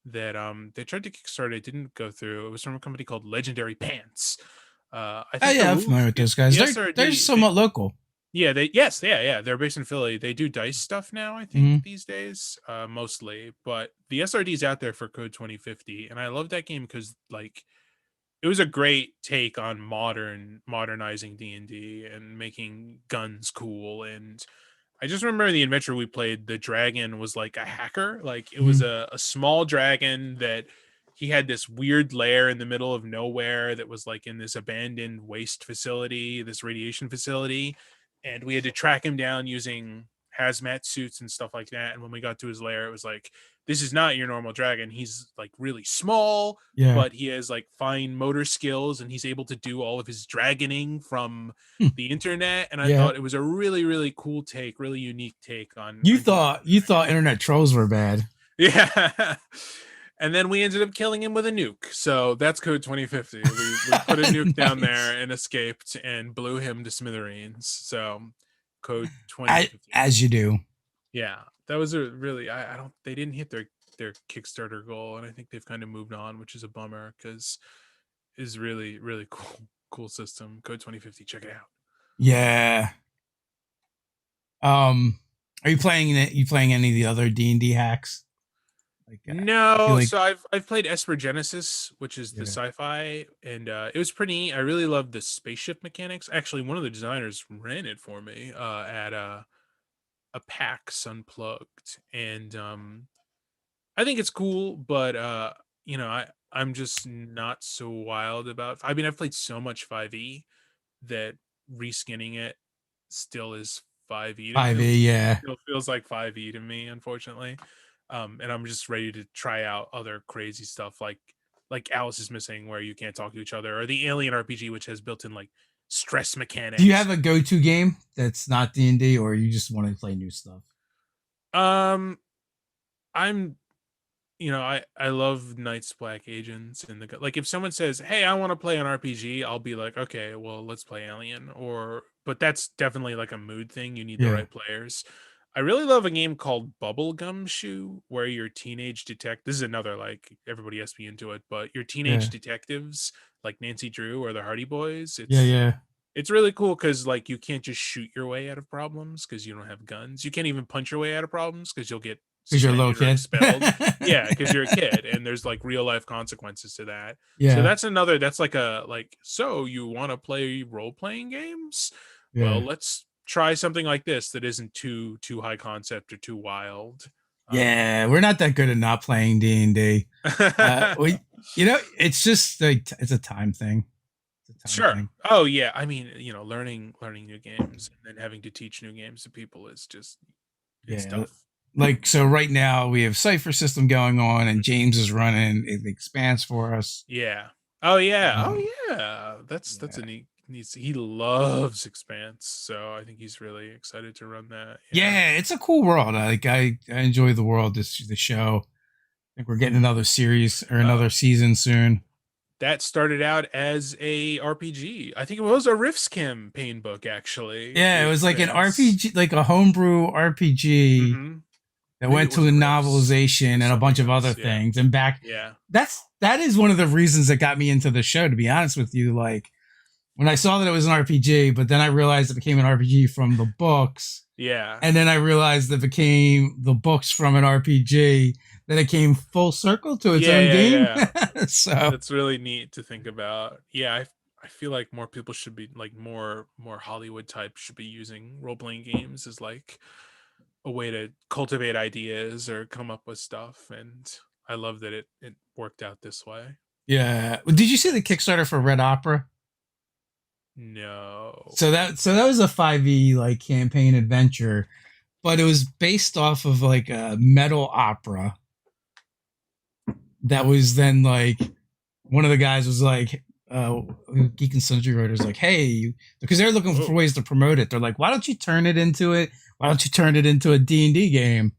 B: that they tried to kickstart. It didn't go through. It was from a company called Legendary Pants. I
A: Oh
B: think the
A: yeah, I'm familiar
B: rules,
A: with those guys.
B: the
A: They're
B: SRD,
A: somewhat local.
B: yeah, yeah, they're based in Philly. They do dice stuff now, I think,
A: Hmm.
B: these days, mostly. But the SRD's out there for Code 2050, and I love that game because like it was a great take on modernizing D&D and making guns cool. And I just remember the adventure we played, the dragon was like a hacker. Like it was
A: Hmm.
B: a small dragon that he had this weird lair in the middle of nowhere that was like in this abandoned waste facility, this radiation facility. And we had to track him down using hazmat suits and stuff like that. And when we got to his lair, it was like, this is not your normal dragon. He's like really small,
A: Yeah.
B: but he has like fine motor skills and he's able to do all of his dragoning from
A: Hmm.
B: the internet. And I
A: Yeah.
B: thought it was a really, really cool take, really unique take
A: You
B: on using
A: thought you thought
B: dragons.
A: internet trolls were bad.
B: Yeah. And then we ended up killing him with a nuke. So that's Code 2050. We put a nuke down
A: Nice.
B: there and escaped and blew him to smithereens. So Code 2050.
A: As you do.
B: Yeah. That was a really I don't they didn't hit their Kickstarter goal, and I think they've kind of moved on, which is a bummer because is really, really cool system. Code 2050. Check it out.
A: Yeah. Are you playing it? You playing any of the other D&D hacks? Like I feel
B: No,
A: like
B: so I've played Esper Genesis, which is the
A: yeah.
B: sci-fi, and it was pretty neat. I really loved the spaceship mechanics. Actually, one of the designers ran it for me at a PAX Unplugged, and I think it's cool, but I'm just not so wild about. I mean, I've played so much 5e that reskinning it still is 5e to me.
A: 5e, yeah.
B: Still feels like 5e to me, unfortunately. And I'm just ready to try out other crazy stuff like Alice is Missing, where you can't talk to each other, or the Alien RPG, which has built-in like stress
A: Do you
B: mechanics.
A: have a go-to game that's not D&D, or you just want to play new stuff?
B: Um, I'm I love Knights Black Agents and like if someone says, "Hey, I want to play an RPG," I'll be like, "Okay, well, let's play Alien." But that's definitely like a mood thing. You need the
A: Yeah.
B: right players. I really love a game called Bubblegum Shoe, where your teenage detective. This is another, like, everybody has to be into it, but your teenage
A: Yeah.
B: detectives, like Nancy Drew or the Hardy Boys,
A: Yeah, yeah.
B: it's really cool because, like, you can't just shoot your way out of problems because you don't have guns. You can't even punch your way out of problems because you'll get
A: Because you're a little
B: suspended or
A: kid.
B: expelled. Yeah, because you're a kid, and there's like real life consequences to that. So
A: Yeah.
B: that's like a like. So you want to play role playing games? Well,
A: Yeah.
B: let's try something like this that isn't too high concept or too wild. Um,
A: Yeah, we're not that good at not playing D&D. We, it's just like it's a time thing. It's a time
B: sure.
A: thing.
B: Oh yeah. I mean, learning new games and then having to teach new games to people is just it's
A: Yeah.
B: tough.
A: Like so right now we have Cypher System going on and James is running it expands for us.
B: Yeah. Oh yeah. Oh
A: Um,
B: yeah. That's a
A: yeah.
B: neat. He loves Expanse, so I think he's really excited to run that. Yeah.
A: Yeah, it's a cool world. I enjoy the world, the show. I think we're getting another series or another season soon.
B: That started out as a RPG. I think it was a Rifts campaign book, actually.
A: Yeah,
B: The
A: it was like an
B: Expanse.
A: RPG, like a homebrew RPG
B: Mm-hmm.
A: that
B: Maybe
A: went
B: it
A: to a
B: wasn't Rifts.
A: novelization
B: It was
A: and a bunch
B: something
A: of other
B: else. Yeah.
A: things. And back
B: Yeah.
A: that is one of the reasons that got me into the show, to be honest with you. Like when I saw that it was an RPG, but then I realized it became an RPG from the books.
B: Yeah.
A: And then I realized it became the books from an RPG. Then it came full circle to its own game.
B: Yeah.
A: So
B: That's really neat to think about. Yeah, I feel like more people should be like more Hollywood type should be using role playing games as like a way to cultivate ideas or come up with stuff. And I love that it worked out this way.
A: yeah. Did you see the Kickstarter for Red Opera?
B: No.
A: So that was a 5e like campaign adventure, but it was based off of like a metal opera that was then like one of the guys was like Geek and Sundry writers like, hey, because they're looking for ways to promote it. They're like, why don't you turn it into it? Why don't you turn it into a D&D game?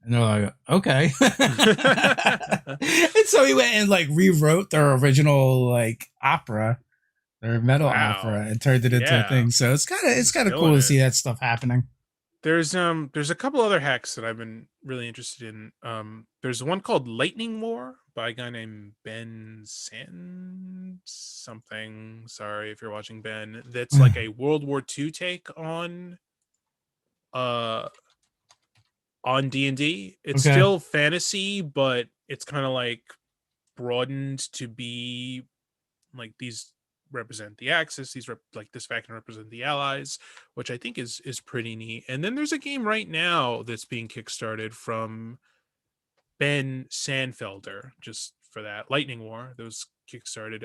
A: And they're like, okay. And so he went and like rewrote their original like opera, their metal
B: Wow.
A: opera, and turned it into a
B: Yeah.
A: thing. So it's kind
B: He's
A: of cool
B: killing
A: to
B: it.
A: see that stuff happening.
B: There's a couple other hacks that I've been really interested in. There's one called Lightning War by a guy named Ben Sand something. Sorry if you're watching, Ben. That's like a World War II take uh on D&D. It's
A: Okay.
B: still fantasy, but it's kind of like broadened to be like these represent the Axis, like this faction represent the Allies, which I think is pretty neat. And then there's a game right now that's being kickstarted from Ben Sandfelder, just for that Lightning War that was kickstarted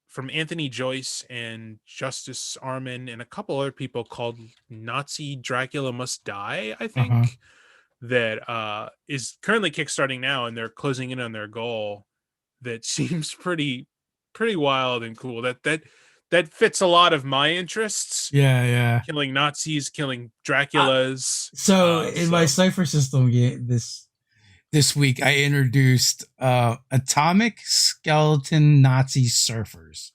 B: from Anthony Joyce and Justice Arman and a couple other people, called Nazi Dracula Must Die, I
A: Uh-huh.
B: think, that is currently kickstarting now, and they're closing in on their goal. That seems pretty wild and cool. That fits a lot of my interests.
A: Yeah, yeah.
B: Killing Nazis, killing
A: Uh,
B: Draculas.
A: so in my Cypher System game this week, I introduced Atomic Skeleton Nazi Surfers.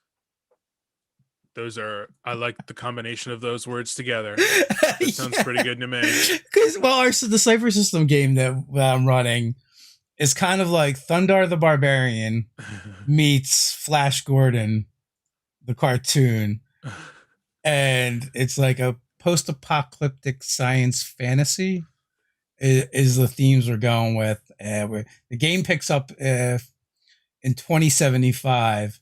B: I like the combination of those words together. That sounds pretty good to me.
A: Because the Cypher System game that I'm running is kind of like Thundar the Barbarian meets Flash Gordon, the cartoon, and it's like a post-apocalyptic science fantasy. Is the themes we're going with. The game picks up in 2075,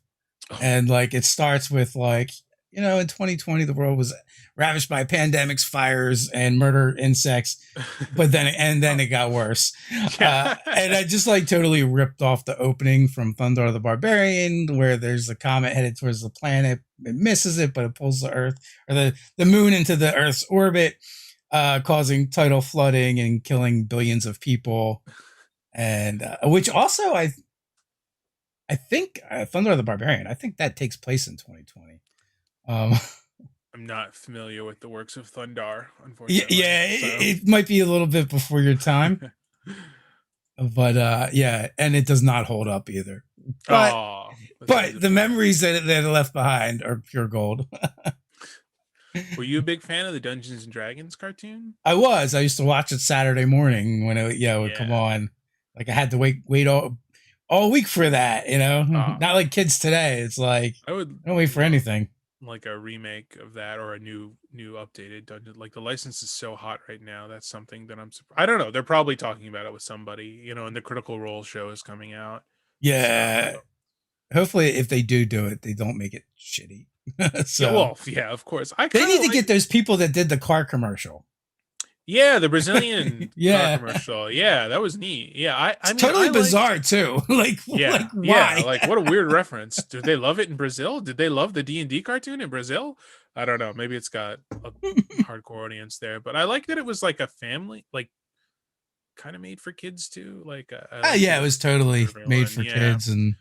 A: and like it starts with like, in 2020 the world was ravaged by pandemics, fires, and murder insects, but then it got worse. And I just like totally ripped off the opening from Thunder the Barbarian, where there's a comet headed towards the planet. It misses it, but it pulls the Earth or the moon into the Earth's orbit, causing tidal flooding and killing billions of people. And which also I think Thunder the Barbarian, I think that takes place in 2020.
B: I'm not familiar with the works of Thundar, unfortunately.
A: Yeah, it might be a little bit before your time. But yeah, and it does not hold up either. But the memories that are left behind are pure gold.
B: Were you a big fan of the Dungeons and Dragons cartoon?
A: I was. I used to watch it Saturday morning when it would come
B: Yeah.
A: on. Like I had to wait all week for that. Not like kids today. It's like
B: I would
A: I don't wait for
B: love
A: anything.
B: like a remake of that or a new updated dungeon. Like the license is so hot right now. That's something that I don't know. They're probably talking about it with somebody, and the Critical Role show is coming out.
A: Yeah.
B: So
A: Hopefully, if they do it, they don't make it shitty.
B: yeah,
A: So
B: well, yeah, of course. I
A: they
B: kind
A: need
B: of
A: to
B: like
A: get those people that did the car commercial.
B: yeah, the Brazilian car
A: Yeah.
B: commercial. Yeah, that was neat. Yeah, I
A: It's
B: mean
A: totally
B: I liked
A: bizarre too. like
B: yeah, yeah,
A: why?
B: like what a weird reference. Did they love it in Brazil? Did they love the D&D cartoon in Brazil? I don't know. Maybe it's got a hardcore audience there, but I like that it was like a family, like kind of made for kids too. Like I
A: Oh
B: like that
A: yeah, it
B: it
A: was
B: was for
A: totally made
B: everyone.
A: for
B: Yeah,
A: kids, and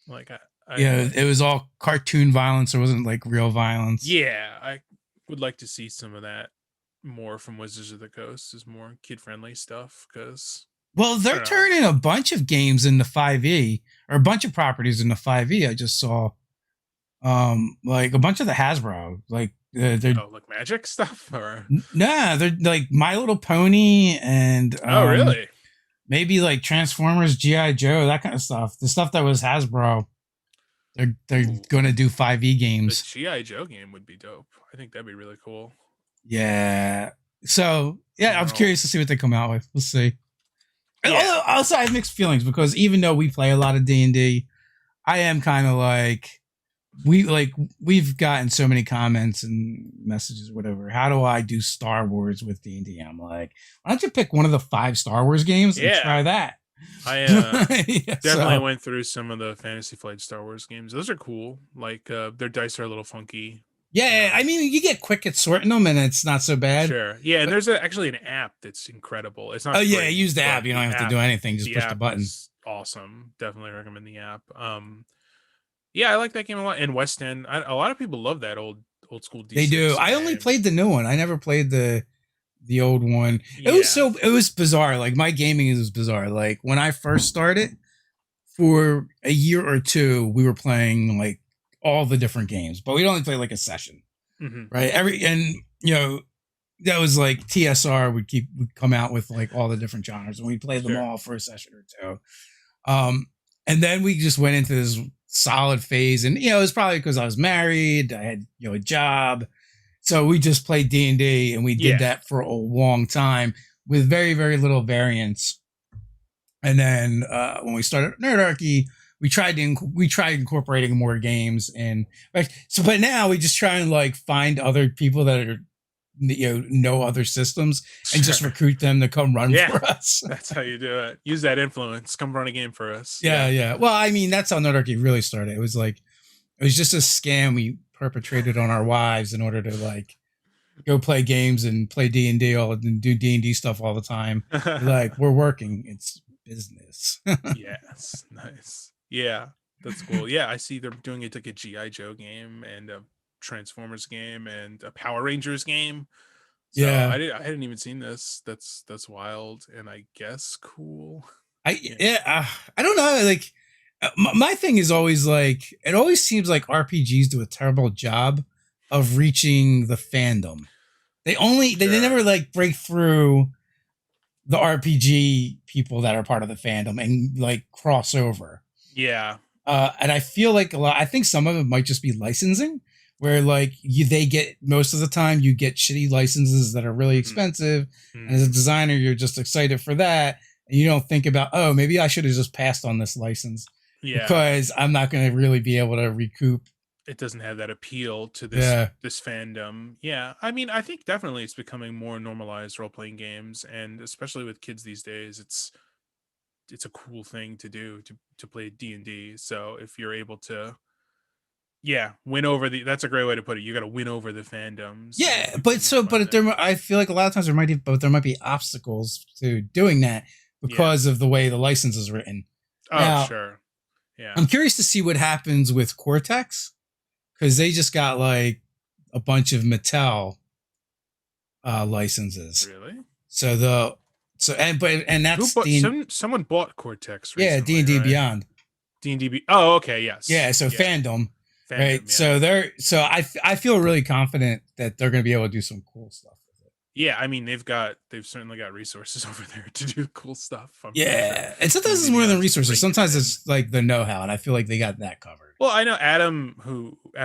B: like
A: it was all cartoon violence. It wasn't like real violence.
B: yeah, I would like to see some of that more from Wizards of the Coast, is more kid friendly stuff. Because
A: Well,
B: I
A: they're
B: don't know.
A: turning a bunch of games into 5e, or a bunch of properties into 5e. I just saw like a bunch of the Hasbro, like they're
B: Oh, like magic stuff, or
A: nah, they're like My Little Pony and
B: oh, really?
A: maybe like Transformers, GI Joe, that kind of stuff. The stuff that was Hasbro, they're
B: Ooh,
A: going to do 5e
B: the
A: games.
B: GI Joe game would be dope. I think that'd be really cool.
A: Yeah. So yeah, I'm
B: Well,
A: curious to see what they come out with. We'll see.
B: yeah,
A: Although also I have mixed feelings because even though we play a lot of D&D, I am kind of like we've gotten so many comments and messages, whatever. How do I do Star Wars with D&D? I'm like, why don't you pick one of the 5 Star Wars games and
B: yeah.
A: try that?
B: I
A: Yeah,
B: definitely
A: so
B: went through some of the Fantasy Flight Star Wars games. Those are cool. Like their dice are a little funky. You
A: yeah,
B: know,
A: I mean, you get quick at sorting them, and it's not so bad.
B: sure. Yeah, and
A: But
B: there's actually an app that's incredible. It's
A: oh
B: not
A: yeah,
B: free,
A: use the app.
B: but
A: You don't have to do anything; just
B: the
A: push the
B: app
A: button.
B: is awesome. Definitely recommend the app. Yeah, I like that game a lot. And West End, a lot of people love that old school
A: They do.
B: D6
A: I only
B: game.
A: played the new one. I never played the old one.
B: Yeah,
A: It was bizarre. Like my gaming was bizarre. Like when I first started, for a year or two, we were playing like all the different games, but we'd only play like a session,
B: hmm
A: right? And that was like TSR would come out with like all the different genres, and we'd play them
B: sure.
A: all for a session or two. And then we just went into this solid phase, and it was probably because I was married, I had a job, so we just played D&D, and we did
B: Yeah,
A: that for a long time with very very little variance. And then when we started Nerdarchy, we tried incorporating more games, and but now we just try and like find other people that are know other systems and just
B: sure.
A: recruit them to come run
B: Yeah,
A: for us.
B: that's how you do it. Use that influence. Come run a game for us.
A: Yeah,
B: Yeah.
A: yeah. Well, I mean, that's how Nerdarchy really started. It was just a scam we perpetrated on our wives in order to like go play games and play D&D and do D&D stuff all the time. Like, we're working. It's business.
B: Yes, nice. Yeah, that's cool. Yeah, I see they're doing it like a GI Joe game and a Transformers game and a Power Rangers game. So
A: Yeah.
B: I hadn't even seen this. That's wild and I guess cool. Yeah,
A: I don't know. Like, my thing is always like, it always seems like RPGs do a terrible job of reaching the fandom. They
B: sure.
A: never like break through the RPG people that are part of the fandom and like cross over.
B: Yeah.
A: And I feel like I think some of it might just be licensing, where like they get most of the time you get shitty licenses that are really
B: hmm
A: expensive, and as a
B: hmm
A: designer you're just excited for that, and you don't think about, oh, maybe I should have just passed on this license
B: Yeah.
A: because I'm not going to really be able to recoup.
B: It doesn't have that appeal to
A: Yeah,
B: this fandom. Yeah. I mean, I think definitely it's becoming more normalized role playing games, and especially with kids these days, it's a cool thing to do to play D&D. So if you're able to yeah, win over that's a great way to put it. You got to win over the fandoms and
A: yeah,
B: keep
A: but
B: them
A: but
B: excited.
A: I feel like a lot of times there might be obstacles to doing that
B: Yeah.
A: because of the way the license is written.
B: Oh,
A: Now,
B: sure. Yeah.
A: I'm curious to see what happens with Cortex because they just got like a bunch of Mattel licenses.
B: Really?
A: So and
B: Who
A: that's
B: bought someone bought Cortex
A: D
B: recently,
A: and D
B: right?
A: Beyond.
B: D&D. Oh, okay,
A: Yeah,
B: yes.
A: so
B: Yeah.
A: fandom. Right.
B: fandom.
A: So
B: Yeah.
A: I feel really confident that they're going to be able to do some cool stuff with it.
B: Yeah, I mean they've certainly got resources over there to do cool stuff. I'm pretty sure.
A: Yeah. And
B: I
A: sometimes
B: mean,
A: it's more than
B: Vivian's
A: resources.
B: raking it
A: Sometimes
B: in.
A: it's like the know-how, and I feel like they got that covered.
B: Well, I know Adam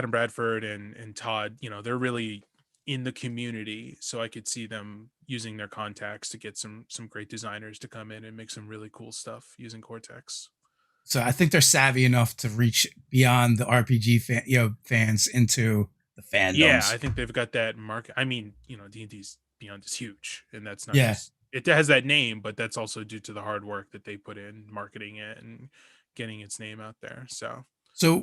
B: Bradford and Todd, they're really in the community, so I could see them using their contacts to get some great designers to come in and make some really cool stuff using Cortex.
A: So I think they're savvy enough to reach beyond the RPG fans into the
B: Yeah,
A: fandoms.
B: I think they've got that market. I mean, D&D's Beyond is huge, and that's not
A: Yeah.
B: just it has that name, but that's also due to the hard work that they put in marketing it and getting its name out there.
A: So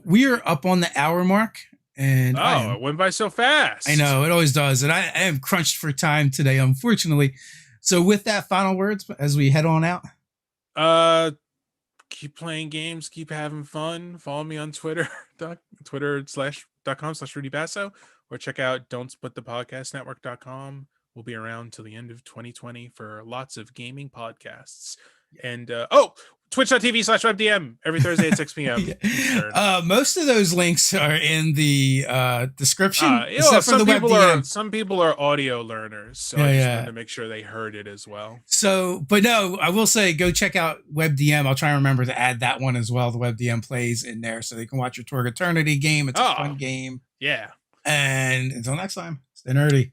A: we are up on the hour mark, and
B: It went by so fast.
A: I know it always does, and I am crunched for time today, unfortunately. So with that, final words as we head on out.
B: Keep playing games, keep having fun. Follow me on Twitter, twitter.com/Rudy Basso, or check out don'tsplitthepodcastnetwork.com. We'll be around till the end of 2020 for lots of gaming podcasts. And twitch.tv/webdm every Thursday at 6 p.m. Eastern.
A: Most of those links are in the description.
B: Some people are audio learners, so I just wanted to make sure they heard it as well.
A: So, but no, I will say go check out WebDM. I'll try and remember to add that one as well. The WebDM plays in there, so they can watch your Tour of Eternity game. It's a fun game.
B: Yeah.
A: And until next time, stay nerdy.